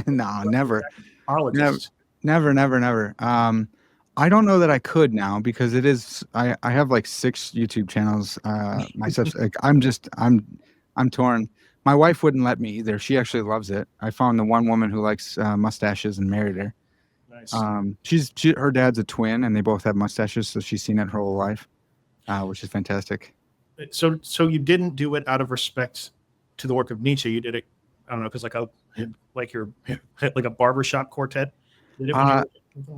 S1: No, never.
S2: Apologists.
S1: Never. I don't know that I could now because it is. I have like 6 YouTube channels. Myself, like, I'm torn. My wife wouldn't let me either. She actually loves it. I found the one woman who likes mustaches and married her.
S2: Nice.
S1: Her dad's a twin, and they both have mustaches, so she's seen it her whole life, which is fantastic.
S2: So you didn't do it out of respect to the work of Nietzsche. You did it, I don't know, because like a barbershop quartet. Did it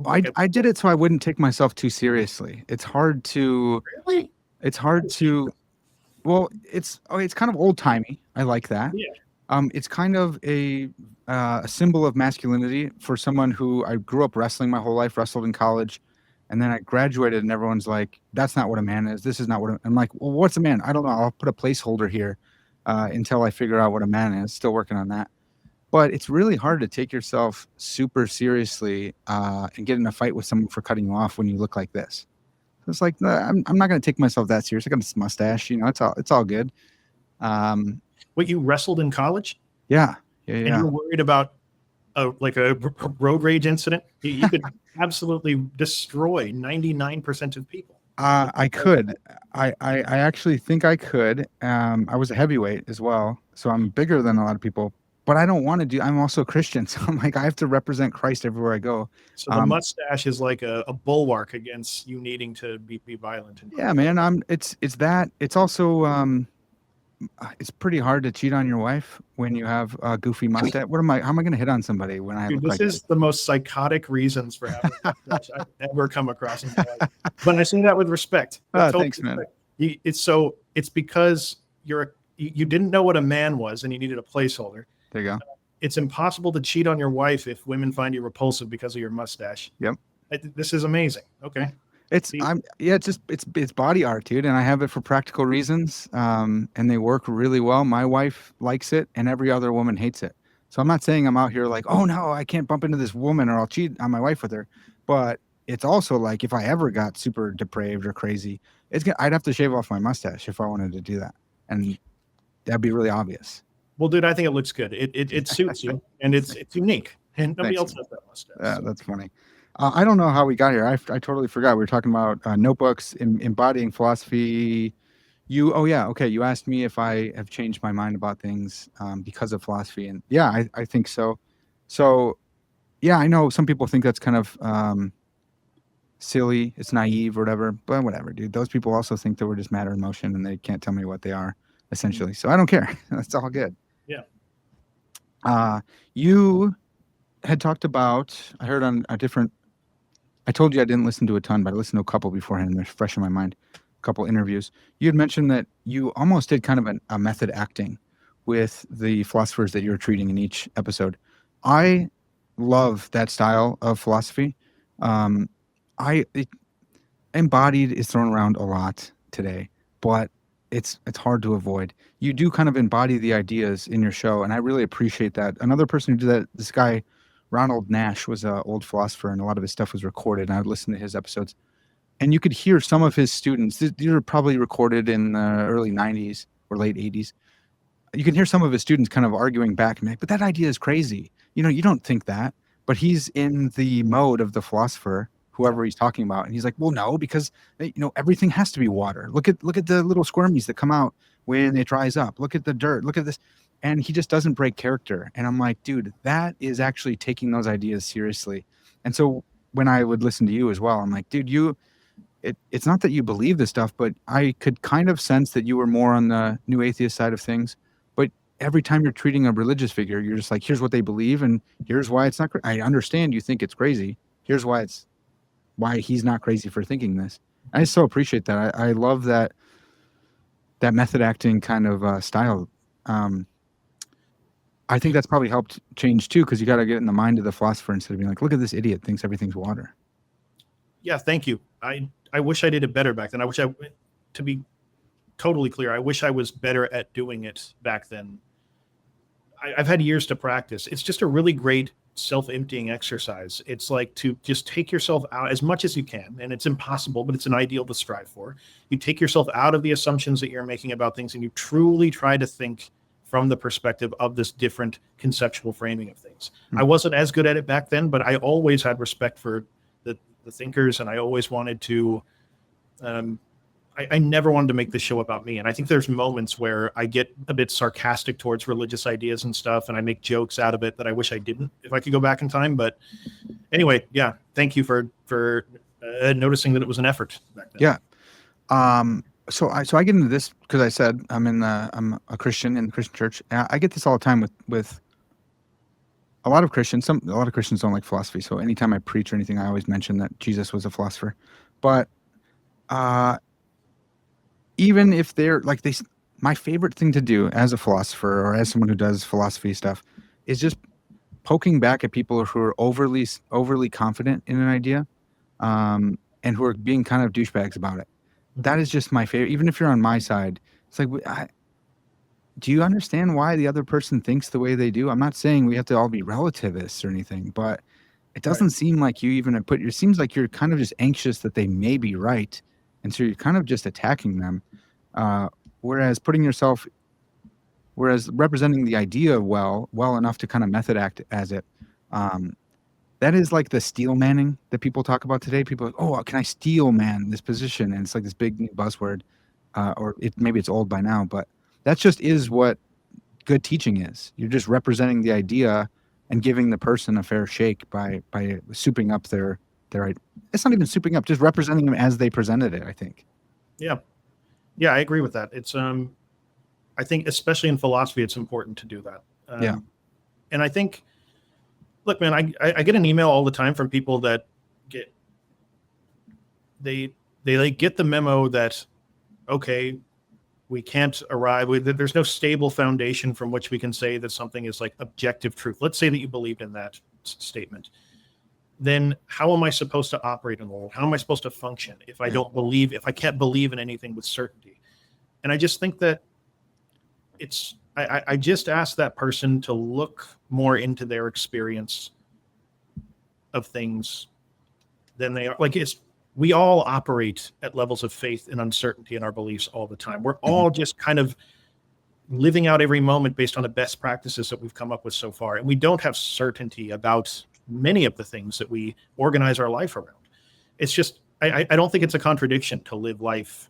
S1: I did it so I wouldn't take myself too seriously. It's hard to.
S2: Really?
S1: It's hard to. Well, it's kind of old timey. I like that.
S2: Yeah.
S1: It's kind of a symbol of masculinity for someone who I grew up wrestling my whole life, wrestled in college, and then I graduated, and everyone's like, "That's not what a man is. This is not what." I'm like, "Well, what's a man? I don't know. I'll put a placeholder here until I figure out what a man is." Still working on that. But it's really hard to take yourself super seriously and get in a fight with someone for cutting you off when you look like this. It's like, I'm not going to take myself that serious. I got this mustache, it's all good.
S2: What, you wrestled in college?
S1: Yeah.
S2: And you're worried about a road rage incident? You could absolutely destroy 99% of people.
S1: I could. I actually think I could. I was a heavyweight as well, so I'm bigger than a lot of people. But I don't want to do. I'm also a Christian, so I'm like, I have to represent Christ everywhere I go.
S2: So the mustache is like a bulwark against you needing to be violent.
S1: Yeah, man. It's that. It's also it's pretty hard to cheat on your wife when you have a goofy mustache. How am I going to hit on somebody when I look like
S2: this? Is the most psychotic reasons for having a mustache I've ever come across in my life. But I say that with respect.
S1: Thanks, man.
S2: It's because you didn't know what a man was and you needed a placeholder.
S1: There you go.
S2: It's impossible to cheat on your wife if women find you repulsive because of your mustache.
S1: Yep.
S2: This is amazing. Okay.
S1: It's body art, dude, and I have it for practical reasons. And they work really well. My wife likes it, and every other woman hates it. So I'm not saying I'm out here like, oh no, I can't bump into this woman or I'll cheat on my wife with her. But it's also like if I ever got super depraved or crazy, I'd have to shave off my mustache if I wanted to do that, and that'd be really obvious.
S2: Well, dude, I think it looks good. It suits you, and it's unique, and nobody else has that mustache.
S1: Yeah, that's funny. I don't know how we got here. I totally forgot. We were talking about notebooks, embodying philosophy. You asked me if I have changed my mind about things because of philosophy, and yeah, I think so. So, yeah, I know some people think that's kind of silly. It's naive or whatever, but whatever, dude. Those people also think that we're just matter and motion, and they can't tell me what they are, essentially. So I don't care. That's all good.
S2: Yeah.
S1: You had talked about, I heard on a different, I told you I didn't listen to a ton, but I listened to a couple beforehand. They're fresh in my mind. A couple interviews. You had mentioned that you almost did kind of a method acting with the philosophers that you were treating in each episode. I love that style of philosophy. Embodied is thrown around a lot today, but it's hard to avoid. You do kind of embody the ideas in your show, and I really appreciate that. Another person who did that, this guy, Ronald Nash, was an old philosopher, and a lot of his stuff was recorded, and I would listen to his episodes. And you could hear some of his students, these are probably recorded in the early 90s or late 80s. You can hear some of his students kind of arguing back and like, but that idea is crazy. You don't think that. But he's in the mode of the philosopher, whoever he's talking about, and he's like, well, no, because everything has to be water. Look at the little squirmies that come out when it dries up. Look at the dirt. Look at this. And he just doesn't break character. And I'm like, dude, that is actually taking those ideas seriously. And so when I would listen to you as well, I'm like, dude, it's not that you believe this stuff, but I could kind of sense that you were more on the new atheist side of things. But every time you're treating a religious figure, you're just like, here's what they believe, and here's why it's not. I understand you think it's crazy. Here's why he's not crazy for thinking this. I so appreciate that. I love that method acting kind of style. I think that's probably helped change too, because you got to get in the mind of the philosopher instead of being like, look at this idiot thinks everything's water.
S2: Yeah, thank you. I wish I did it better back then. To be totally clear, I wish I was better at doing it back then. I've had years to practice. It's just a really great self-emptying exercise. It's like to just take yourself out as much as you can, and it's impossible, but it's an ideal to strive for. You take yourself out of the assumptions that you're making about things, and you truly try to think from the perspective of this different conceptual framing of things. I wasn't as good at it back then, but I always had respect for the thinkers, and I always wanted to I never wanted to make this show about me. And I think there's moments where I get a bit sarcastic towards religious ideas and stuff, and I make jokes out of it that I wish I didn't if I could go back in time. But anyway, yeah, thank you for noticing that it was an effort back then.
S1: Yeah. So I get into this because I said I'm a Christian in the Christian church. I get this all the time with a lot of Christians. A lot of Christians don't like philosophy. So anytime I preach or anything, I always mention that Jesus was a philosopher. But even if they're like my favorite thing to do as a philosopher or as someone who does philosophy stuff is just poking back at people who are overly confident in an idea, and who are being kind of douchebags about it. That is just my favorite. Even if you're on my side, it's like, do you understand why the other person thinks the way they do? I'm not saying we have to all be relativists or anything, but it doesn't seem like you even it seems like you're kind of just anxious that they may be right. And so you're kind of just attacking them. Whereas representing the idea well enough to kind of method act as it, that is like the steel manning that people talk about today. People are like, oh, can I steel man this position? And it's like this big new buzzword, maybe it's old by now, but that just is what good teaching is. You're just representing the idea and giving the person a fair shake by souping up their it's not even souping up, just representing them as they presented it, I think.
S2: Yeah, I agree with that. It's I think especially in philosophy, it's important to do that. And I think, look, man, I get an email all the time from people that they like get the memo that, okay, we can't arrive with, there's no stable foundation from which we can say that something is like objective truth. Let's say that you believed in that statement. Then how am I supposed to operate in the world? How am I supposed to function if I can't believe in anything with certainty? And I just think that I just ask that person to look more into their experience of things than they are. Like, we all operate at levels of faith and uncertainty in our beliefs all the time. We're all just kind of living out every moment based on the best practices that we've come up with so far. And we don't have certainty about many of the things that we organize our life around. It's just, I don't think it's a contradiction to live life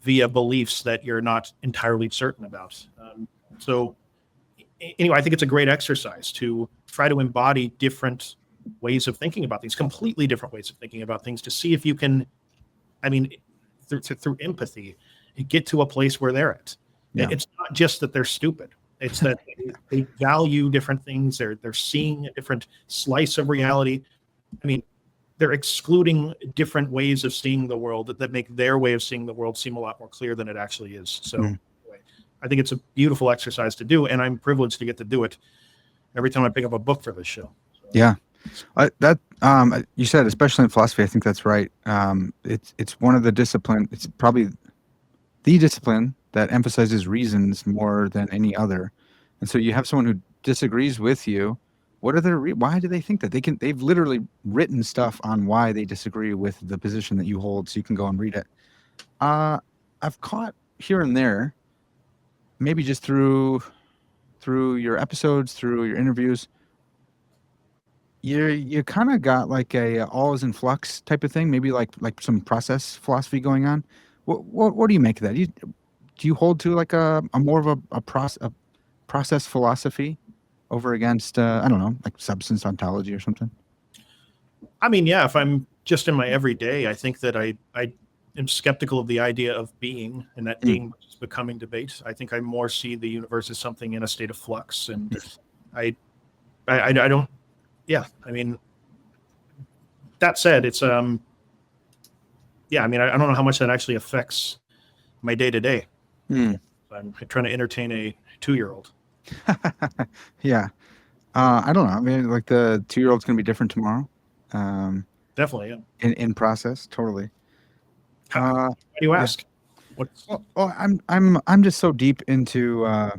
S2: via beliefs that you're not entirely certain about. So anyway, I think it's a great exercise to try to embody different ways of thinking about things, completely different ways of thinking about things, to see if you can, through empathy, get to a place where they're at. Yeah. It's not just that they're stupid. It's that they value different things. They're seeing a different slice of reality. They're excluding different ways of seeing the world that make their way of seeing the world seem a lot more clear than it actually is. So anyway, I think it's a beautiful exercise to do, and I'm privileged to get to do it every time I pick up a book for this show. So.
S1: Yeah. You said, especially in philosophy, I think that's right. It's one of the disciplines. It's probably the discipline that emphasizes reasons more than any other. And so you have someone who disagrees with you. What are why do they think that they've literally written stuff on why they disagree with the position that you hold, so you can go and read it. I've caught here and there, maybe just through your episodes, through your interviews, you kind of got like a all is in flux type of thing, maybe like some process philosophy going on. What do you make of that? Do you hold to like a more of a process philosophy over against I don't know, like substance ontology or something?
S2: Yeah, if I'm just in my everyday, I think that I am skeptical of the idea of being, and that being is becoming debate. I think I more see the universe as something in a state of flux, and I don't. Yeah, that said, it's I don't know how much that actually affects my day to day. I'm trying to entertain a 2-year-old.
S1: Yeah. I don't know. Like the 2-year-old's going to be different tomorrow.
S2: Definitely. Yeah.
S1: In process. Totally.
S2: How do you ask?
S1: Yeah. Well, I'm just so deep into, I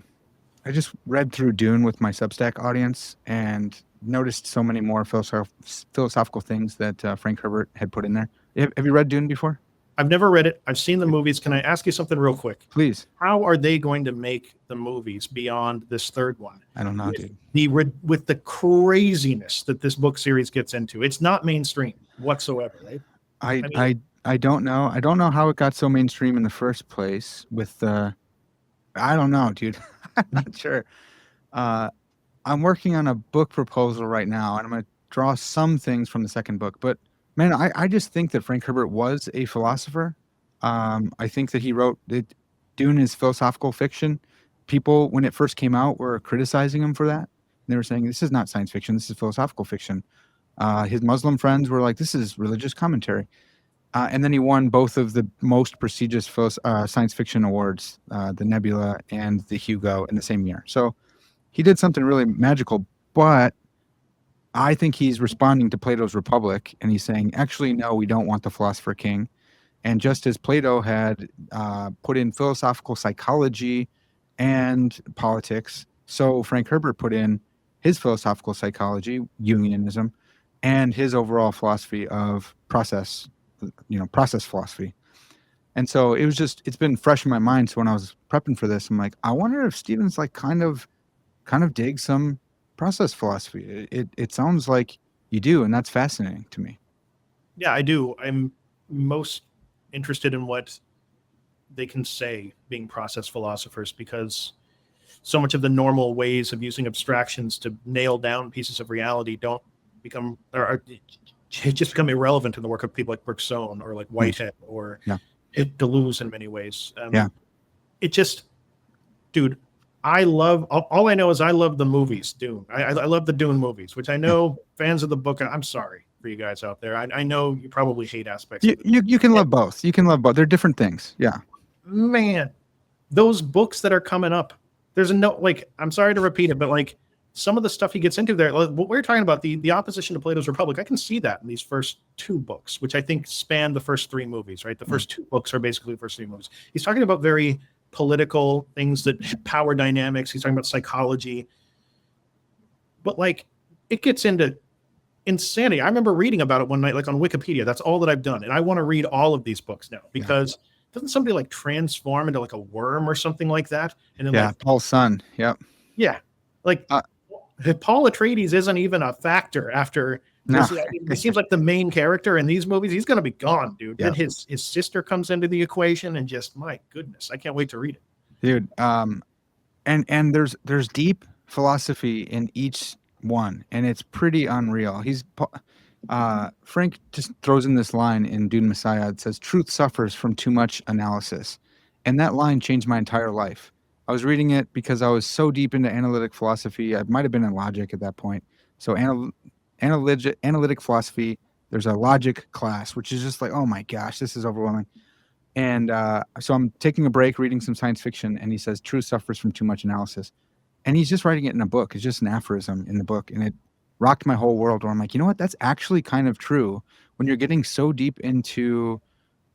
S1: just read through Dune with my Substack audience, and noticed so many more philosophical things that Frank Herbert had put in there. Have you read Dune before?
S2: I've never read it. I've seen the movies. Can I ask you something real quick?
S1: Please.
S2: How are they going to make the movies beyond this third one?
S1: I don't know, dude.
S2: With the craziness that this book series gets into, it's not mainstream whatsoever, right?
S1: I don't know. I don't know how it got so mainstream in the first place. I don't know, dude. I'm not sure. I'm working on a book proposal right now, and I'm going to draw some things from the second book. But man, I just think that Frank Herbert was a philosopher. I think that he wrote it. Dune is philosophical fiction. People, when it first came out, were criticizing him for that. They were saying, this is not science fiction. This is philosophical fiction. His Muslim friends were like, this is religious commentary. And then he won both of the most prestigious science fiction awards, the Nebula and the Hugo, in the same year. So he did something really magical, but I think he's responding to Plato's Republic, and he's saying, actually, no, we don't want the philosopher king. And just as Plato had put in philosophical psychology and politics, so Frank Herbert put in his philosophical psychology, Jungianism, and his overall philosophy of process philosophy. And so it's been fresh in my mind. So when I was prepping for this, I'm like, I wonder if Stephen's like kind of digs some process philosophy. It sounds like you do, and that's fascinating to me.
S2: Yeah, I do. I'm most interested in what they can say being process philosophers, because so much of the normal ways of using abstractions to nail down pieces of reality don't become or just become irrelevant in the work of people like Bergson or like Whitehead or Deleuze in many ways. It just, dude, I love, all I know is I love the movies, Dune. I love the Dune movies, which I know fans of the book, I'm sorry for you guys out there. I know you probably hate aspects of it.
S1: You can love both. You can love both. They're different things. Yeah.
S2: Man, those books that are coming up, there's I'm sorry to repeat it, but like some of the stuff he gets into there, what we're talking about, the opposition to Plato's Republic, I can see that in these first two books, which I think span the first three movies, right? The first two books are basically the first three movies. He's talking about very political things, that power dynamics. He's talking about psychology, but like it gets into insanity. I remember reading about it one night, like on Wikipedia. That's all that I've done. And I want to read all of these books now, because doesn't somebody like transform into like a worm or something like that? And then
S1: Paul's son. Yep.
S2: Yeah. Like Paul Atreides isn't even a factor after this. He seems like the main character in these movies. He's going to be gone, dude. Then his sister comes into the equation, and just, my goodness, I can't wait to read it.
S1: Dude, and there's deep philosophy in each one, and it's pretty unreal. Frank just throws in this line in Dune Messiah. It says, truth suffers from too much analysis. And that line changed my entire life. I was reading it because I was so deep into analytic philosophy. I might have been in logic at that point. So analytic philosophy, there's a logic class, which is just like, oh my gosh, this is overwhelming. And so I'm taking a break, reading some science fiction, and he says, truth suffers from too much analysis. And he's just writing it in a book. It's just an aphorism in the book. And it rocked my whole world, where I'm like, you know what? That's actually kind of true when you're getting so deep into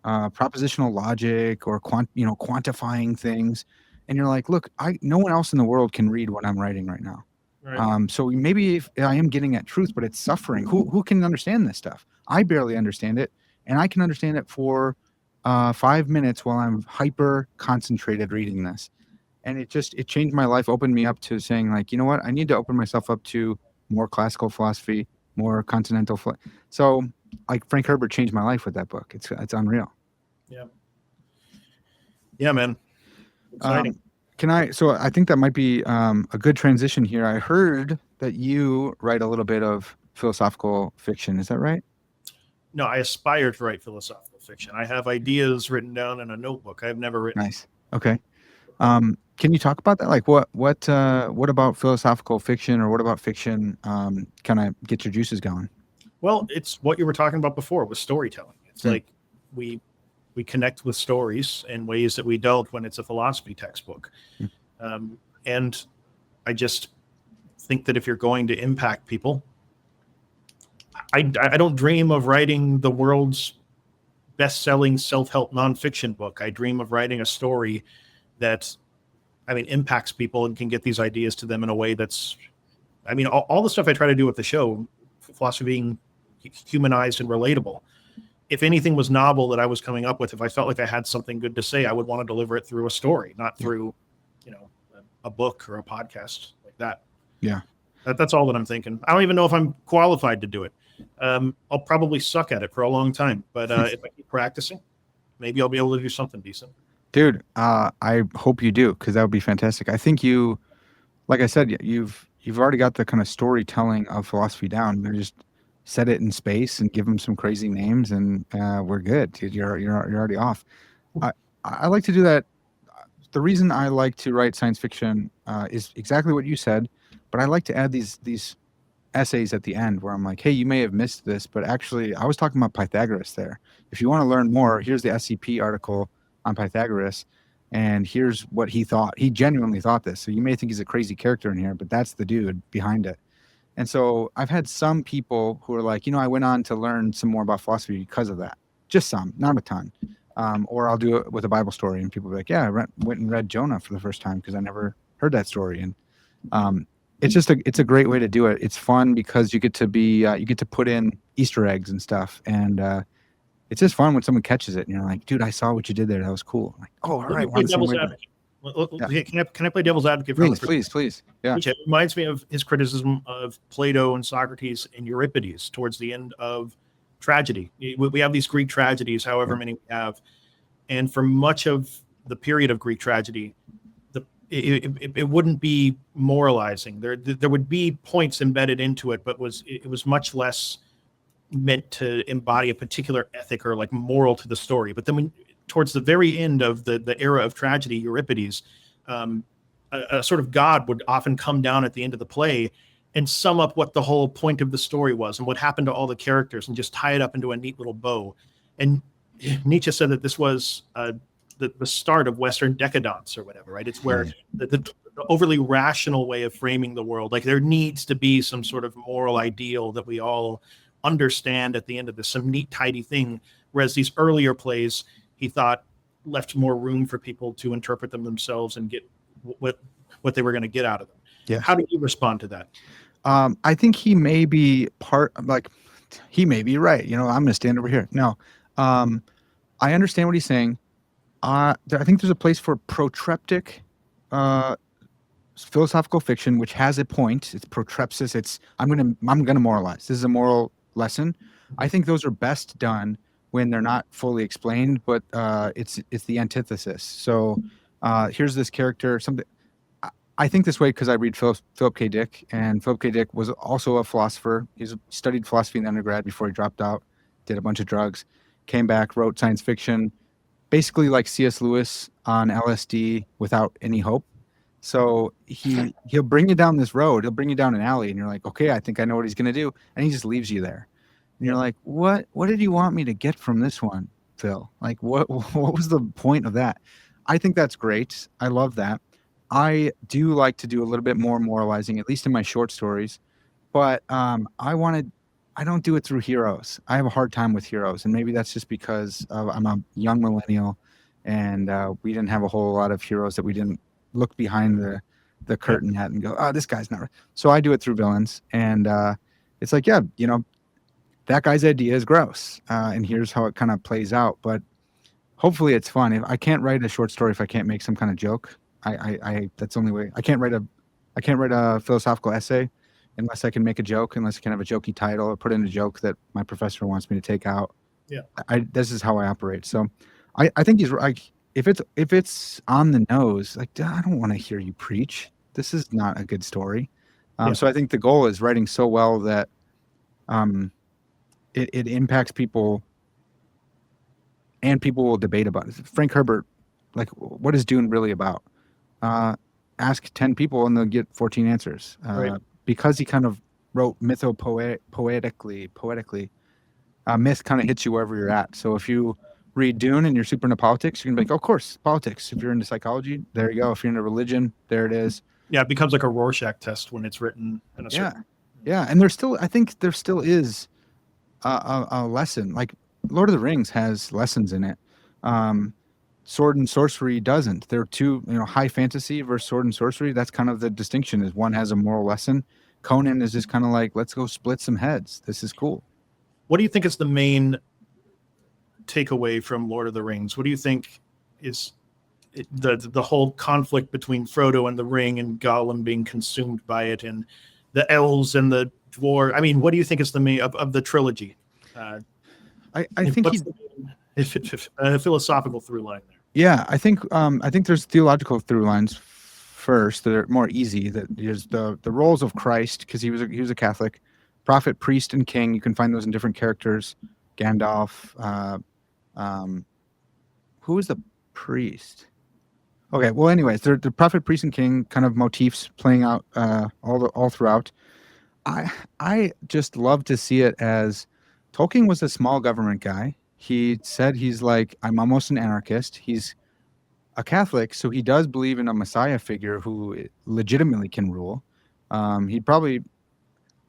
S1: propositional logic or quantifying things. And you're like, look, no one else in the world can read what I'm writing right now. Right. So maybe if I am getting at truth, but it's suffering. Who can understand this stuff? I barely understand it. And I can understand it for 5 minutes while I'm hyper concentrated reading this. And it changed my life, opened me up to saying, like, you know what? I need to open myself up to more classical philosophy, more continental. So like Frank Herbert changed my life with that book. It's unreal.
S2: Yeah. Yeah, man. Exciting.
S1: So I think that might be a good transition here. I heard that you write a little bit of philosophical fiction. Is that right?
S2: No, I aspire to write philosophical fiction. I have ideas written down in a notebook. I've never written.
S1: Nice. Okay. Can you talk about that? Like what about philosophical fiction, or what about fiction kind of get your juices going?
S2: Well, it's what you were talking about before with storytelling. It's like we connect with stories in ways that we don't when it's a philosophy textbook. And I just think that if you're going to impact people, I don't dream of writing the world's best-selling self-help nonfiction book. I dream of writing a story that, impacts people and can get these ideas to them in a way that's I mean, all the stuff I try to do with the show, philosophy being humanized and relatable. If anything was novel that I was coming up with, if I felt like I had something good to say, I would want to deliver it through a story, not through, a book or a podcast like that.
S1: Yeah.
S2: That's all that I'm thinking. I don't even know if I'm qualified to do it. I'll probably suck at it for a long time, but if I keep practicing, maybe I'll be able to do something decent.
S1: Dude, I hope you do, because that would be fantastic. I think you, like I said, you've already got the kind of storytelling of philosophy down. You just set it in space and give them some crazy names, and we're good, dude. You're already off. I like to do that. The reason I like to write science fiction is exactly what you said, but I like to add these essays at the end where I'm like, hey, you may have missed this, but actually I was talking about Pythagoras there. If you want to learn more, here's the SCP article on Pythagoras, and here's what he thought. He genuinely thought this. So you may think he's a crazy character in here, but that's the dude behind it. And so I've had some people who are like, I went on to learn some more about philosophy because of that. Just some, not a ton. Or I'll do it with a Bible story, and people will be like, yeah, I went and read Jonah for the first time because I never heard that story. And it's a great way to do it. It's fun because you get to put in Easter eggs and stuff, and it's just fun when someone catches it and you're like, dude, I saw what you did there. That was cool. I'm like, oh, all right.
S2: Can I play devil's advocate?
S1: Please. Yeah.
S2: It reminds me of his criticism of Plato and Socrates and Euripides towards the end of tragedy. We have these Greek tragedies, however many we have, and for much of the period of Greek tragedy, it wouldn't be moralizing. There would be points embedded into it, but it was much less meant to embody a particular ethic or like moral to the story. But then towards the very end of the era of tragedy, Euripides, a sort of god would often come down at the end of the play and sum up what the whole point of the story was and what happened to all the characters and just tie it up into a neat little bow. And Nietzsche said that this was the start of Western decadence or whatever, right? It's where the overly rational way of framing the world, like there needs to be some sort of moral ideal that we all understand at the end of this, some neat, tidy thing. Whereas these earlier plays, he thought left more room for people to interpret them themselves and get what they were going to get out of them.
S1: Yes.
S2: How do you respond to that?
S1: I think he may be he may be right. I'm going to stand over here. No, I understand what he's saying. I think there's a place for protreptic philosophical fiction, which has a point. It's protrepsis. I'm gonna moralize. This is a moral lesson. I think those are best done when they're not fully explained, but it's the antithesis. So here's this character. I think this way because I read Philip K. Dick, and Philip K. Dick was also a philosopher. He studied philosophy in undergrad before he dropped out, did a bunch of drugs, came back, wrote science fiction, basically like C.S. Lewis on LSD without any hope. So he'll bring you down this road. He'll bring you down an alley, and you're like, okay, I think I know what he's going to do. And he just leaves you there. And you're like, what did you want me to get from this one, Phil? Like, what was the point of that? I think that's great. I love that. I do like to do a little bit more moralizing, at least in my short stories. But I don't do it through heroes. I have a hard time with heroes. And maybe that's just because I'm a young millennial, and we didn't have a whole lot of heroes that we didn't look behind the curtain at and go, oh, this guy's not right. So I do it through villains. And it's like, that guy's idea is gross. And here's how it kind of plays out. But hopefully it's fun. If I can't write a short story if I can't make some kind of joke. That's the only way. I can't write a philosophical essay unless I can make a joke, unless I can have a jokey title or put in a joke that my professor wants me to take out.
S2: Yeah.
S1: This is how I operate. So I think he's right. If it's on the nose, like, I don't want to hear you preach. This is not a good story. So I think the goal is writing so well that it impacts people, and people will debate about it. Frank Herbert, like, what is Dune really about? Ask 10 people and they'll get 14 answers.
S2: Right.
S1: Because he kind of wrote poetically, myth kind of hits you wherever you're at. So if you read Dune and you're super into politics, you're gonna be like, oh, of course, politics. If you're into psychology, there you go. If you're into religion, there it is.
S2: Yeah, it becomes like a Rorschach test when it's written in a certain...
S1: Yeah. And I think there still is a lesson. Like Lord of the Rings has lessons in it. Sword and sorcery doesn't. There are two, high fantasy versus sword and sorcery. That's kind of the distinction, is one has a moral lesson Conan is just kind of like, let's go split some heads. This is cool.
S2: What do you think is the main takeaway from Lord of the Rings? What do you think is the whole conflict between Frodo and the ring and Gollum being consumed by it and the elves and the dwarf? I mean, what do you think is the main of the trilogy?
S1: I think
S2: a philosophical through line there.
S1: Yeah, I think there's theological through lines first that are more easy. That is the roles of Christ, because he was a Catholic, prophet, priest, and king. You can find those in different characters. Gandalf. Who is the priest? Okay, well, anyways, the prophet, priest, and king kind of motifs playing out all throughout. I just love to see it as Tolkien was a small government guy. He said he's like, I'm almost an anarchist. He's a Catholic, so he does believe in a Messiah figure who legitimately can rule. He's probably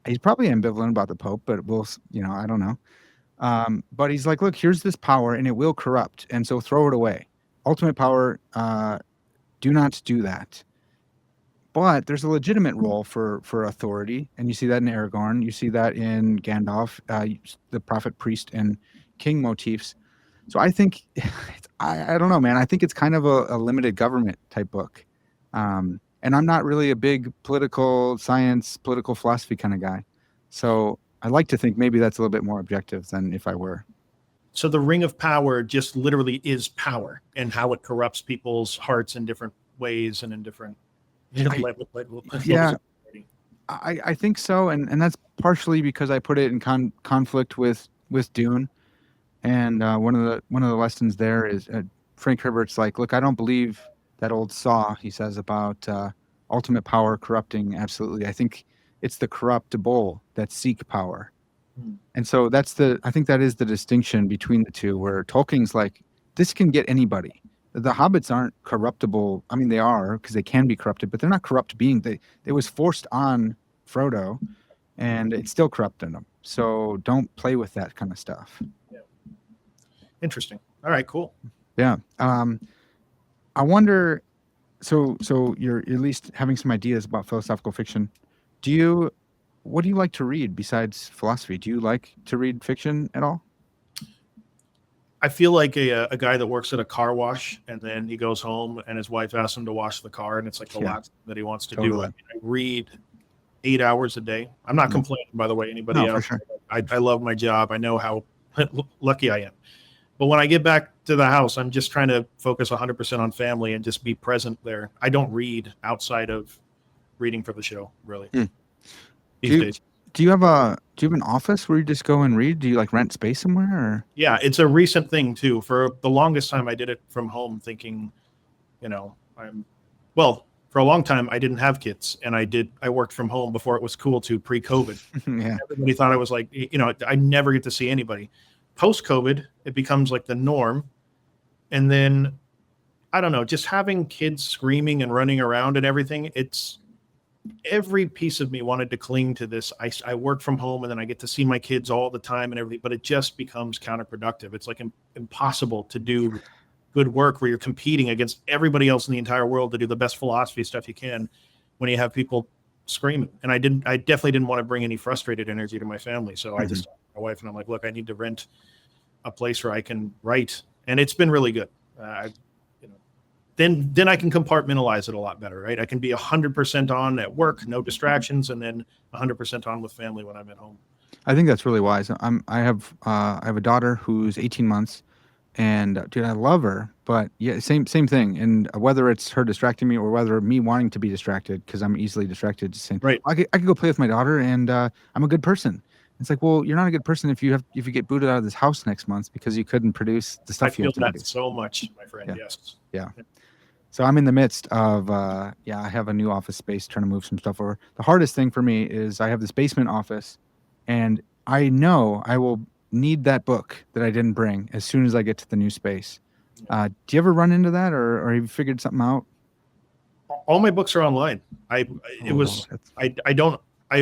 S1: ambivalent about the Pope, but I don't know. But he's like, look, here's this power, and it will corrupt, and so throw it away. Ultimate power, do not do that. But there's a legitimate role for authority, and you see that in Aragorn. You see that in Gandalf, the prophet, priest, and king motifs. So I think, I don't know, man. I think it's kind of a limited government type book. And I'm not really a big political science, political philosophy kind of guy. So I like to think maybe that's a little bit more objective than if I were.
S2: So the Ring of Power just literally is power and how it corrupts people's hearts in different ways and in different
S1: yeah, I think so, and that's partially because I put it in conflict with Dune, and one of the lessons there is Frank Herbert's like, look, I don't believe that old saw he says about ultimate power corrupting absolutely. I think it's the corruptible that seek power, and so I think that is the distinction between the two, where Tolkien's like, this can get anybody. The hobbits aren't corruptible. I mean, they are, because they can be corrupted, but they're not corrupt beings. It was forced on Frodo, and it still corrupted them. So don't play with that kind of stuff.
S2: Yeah. Interesting. All right, cool.
S1: Yeah. I wonder. So you're at least having some ideas about philosophical fiction. What do you like to read besides philosophy? Do you like to read fiction at all?
S2: I feel like a guy that works at a car wash and then he goes home and his wife asks him to wash the car and it's like the last thing that he wants to do. I mean, I read 8 hours a day. I'm not complaining, by the way, anybody else.
S1: For sure.
S2: I love my job. I know how lucky I am. But when I get back to the house, I'm just trying to focus 100% on family and just be present there. I don't read outside of reading for the show, really. These days.
S1: Do you have an office where you just go and read? Do you like rent space somewhere? Or?
S2: Yeah, it's a recent thing too. For the longest time, I did it from home, thinking, for a long time I didn't have kids, and I worked from home before it was cool to pre-COVID.
S1: Yeah.
S2: Everybody thought I was like, I never get to see anybody. Post-COVID, it becomes like the norm, and then I don't know, just having kids screaming and running around and everything. It's every piece of me wanted to cling to this. I work from home and then I get to see my kids all the time and everything, but it just becomes counterproductive. It's like impossible to do good work where you're competing against everybody else in the entire world to do the best philosophy stuff you can when you have people screaming. And I definitely didn't want to bring any frustrated energy to my family. So I just talked to my wife and I'm like, look, I need to rent a place where I can write. And it's been really good. Then I can compartmentalize it a lot better, right? I can be 100% on at work, no distractions, and then 100% on with family when I'm at home.
S1: I think that's really wise. I have a daughter who's 18 months, and dude, I love her, but yeah, same thing. And whether it's her distracting me or whether me wanting to be distracted, because I'm easily distracted, just saying,
S2: right,
S1: I could go play with my daughter, and I'm a good person. It's like, well, you're not a good person if you get booted out of this house next month because you couldn't produce the stuff you have to do.
S2: I feel that so much, my friend.
S1: Yeah.
S2: Yes.
S1: Yeah. So I'm in the midst of, I have a new office space, trying to move some stuff over. The hardest thing for me is I have this basement office, and I know I will need that book that I didn't bring as soon as I get to the new space. Do you ever run into that, or have you figured something out?
S2: All my books are online. I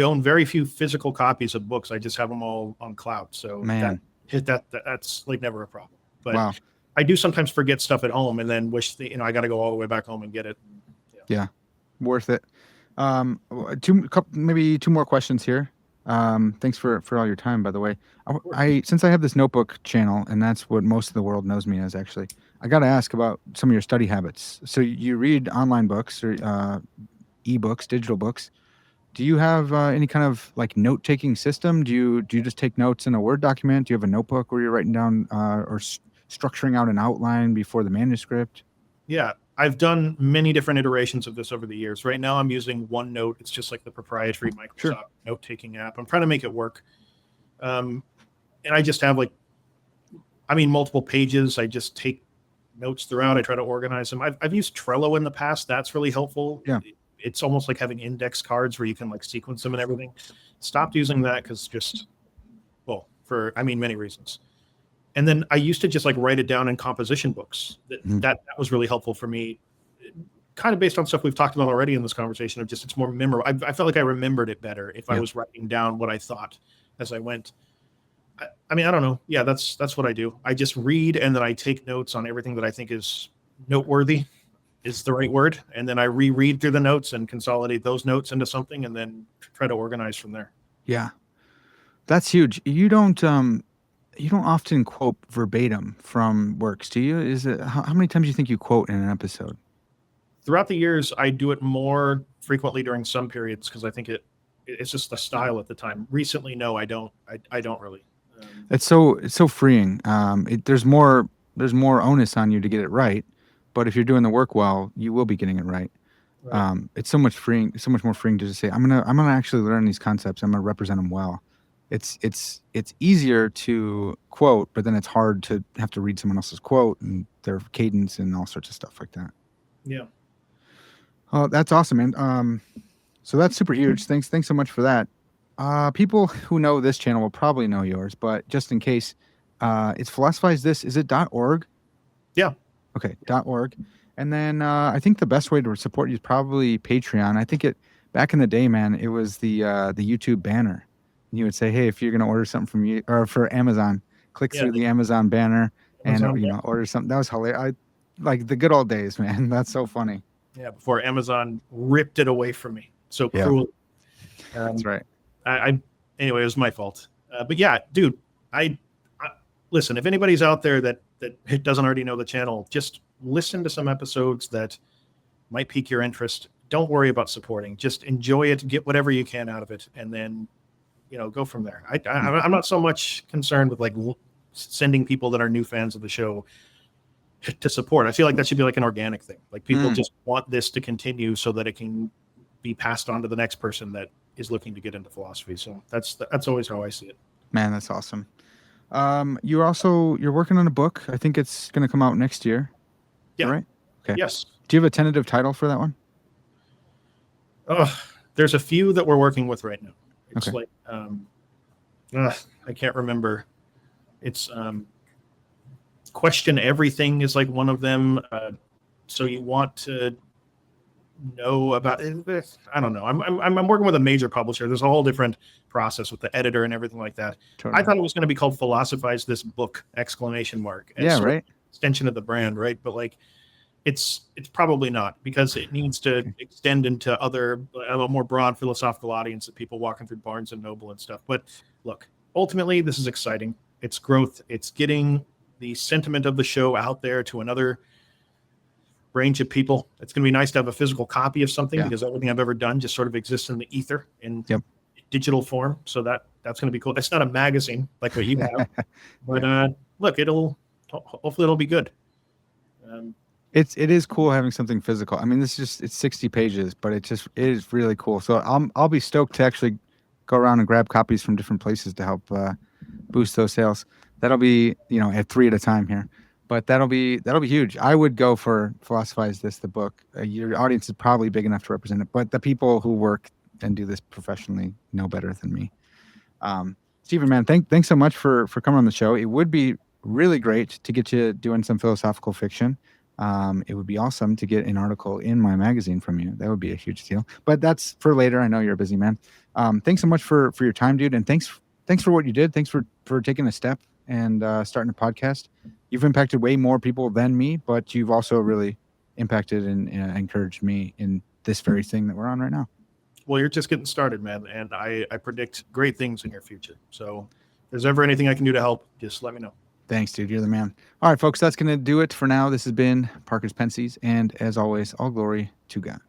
S2: own very few physical copies of books. I just have them all on cloud. So
S1: man,
S2: that's like never a problem. But
S1: wow.
S2: I do sometimes forget stuff at home and then wish I got to go all the way back home and get it.
S1: Yeah. Worth it. Maybe two more questions here. Thanks for all your time, by the way.
S2: Of course.
S1: Since I have this notebook channel, and that's what most of the world knows me as, actually, I got to ask about some of your study habits. So you read online books or ebooks, digital books. Do you have any kind of like note-taking system? Do you just take notes in a Word document? Do you have a notebook where you're writing down or structuring out an outline before the manuscript?
S2: Yeah, I've done many different iterations of this over the years. Right now, I'm using OneNote. It's just like the proprietary Microsoft
S1: Sure.
S2: note-taking app. I'm trying to make it work. And I just have multiple pages. I just take notes throughout. I try to organize them. I've used Trello in the past. That's really helpful.
S1: Yeah.
S2: It's almost like having index cards where you can like sequence them and everything. Stopped using that because for many reasons. And then I used to just like write it down in composition books. That was really helpful for me, kind of based on stuff we've talked about already in this conversation of just it's more memorable. I felt like I remembered it better if I was writing down what I thought as I went. I don't know. Yeah, that's what I do. I just read and then I take notes on everything that I think is noteworthy is the right word. And then I reread through the notes and consolidate those notes into something and then try to organize from there.
S1: Yeah, that's huge. You don't often quote verbatim from works, do you? Is it how many times do you think you quote in an episode?
S2: Throughout the years, I do it more frequently during some periods because I think it's just the style at the time. Recently, no, I don't. I don't really.
S1: It's so freeing. There's more onus on you to get it right, but if you're doing the work well, you will be getting it right.
S2: Right.
S1: It's so much more freeing to just say, I'm gonna actually learn these concepts. I'm gonna represent them well. It's easier to quote, but then it's hard to have to read someone else's quote and their cadence and all sorts of stuff like that.
S2: Yeah.
S1: Oh, that's awesome, man. So that's super huge. Thanks so much for that. People who know this channel will probably know yours, but just in case, it's Philosophize This. Is it .org?
S2: Yeah.
S1: Okay, .org. And then I think the best way to support you is probably Patreon. I think back in the day, man, it was the YouTube banner. You would say, hey, if you're gonna order something from you or for Amazon, click through the Amazon banner and order something. That was hilarious. Like the good old days, man. That's so funny.
S2: Yeah, before Amazon ripped it away from me so cruel.
S1: That's right.
S2: Anyway, it was my fault. But yeah, dude, I listen. If anybody's out there that doesn't already know the channel, just listen to some episodes that might pique your interest. Don't worry about supporting. Just enjoy it. Get whatever you can out of it, and then go from there. I'm not so much concerned with like sending people that are new fans of the show to support. I feel like that should be like an organic thing. Like people just want this to continue so that it can be passed on to the next person that is looking to get into philosophy. So that's always how I see it.
S1: Man, that's awesome. You're working on a book. I think it's going to come out next year.
S2: Yeah.
S1: Right? Okay.
S2: Yes.
S1: Do you have a tentative title for that one?
S2: There's a few that we're working with right now. It's
S1: Okay.
S2: like I can't remember. It's question everything is like one of them. So you want to know about it? I don't know. I'm working with a major publisher. There's a whole different process with the editor and everything like that.
S1: Totally.
S2: I thought it was going to be called Philosophize This book! !
S1: Yeah, right.
S2: Extension of the brand, right? But like it's probably not because it needs to extend into a more broad philosophical audience of people walking through Barnes and Noble and stuff. But look, ultimately, this is exciting. It's growth. It's getting the sentiment of the show out there to another range of people. It's going to be nice to have a physical copy of something because everything I've ever done just sort of exists in the ether in digital form. So that's going to be cool. It's not a magazine like what you have, but look, hopefully it'll be good.
S1: It is cool having something physical. I mean, it's 60 pages, but it is really cool. So I'll be stoked to actually go around and grab copies from different places to help boost those sales. That'll be at 3 at a time here, but that'll be huge. I would go for Philosophize This, the book. Your audience is probably big enough to represent it, but the people who work and do this professionally know better than me. Stephen, man, thanks so much for coming on the show. It would be really great to get you doing some philosophical fiction. It would be awesome to get an article in my magazine from you. That would be a huge deal. But that's for later. I know you're a busy man. Thanks so much for your time, dude, and thanks for what you did. Thanks for taking a step and starting a podcast. You've impacted way more people than me, but you've also really impacted and encouraged me in this very thing that we're on right now.
S2: Well, you're just getting started, man. And I predict great things in your future. So if there's ever anything I can do to help, just let me know.
S1: Thanks, dude. You're the man. All right, folks, that's going to do it for now. This has been Parker's Pensées. And as always, all glory to God.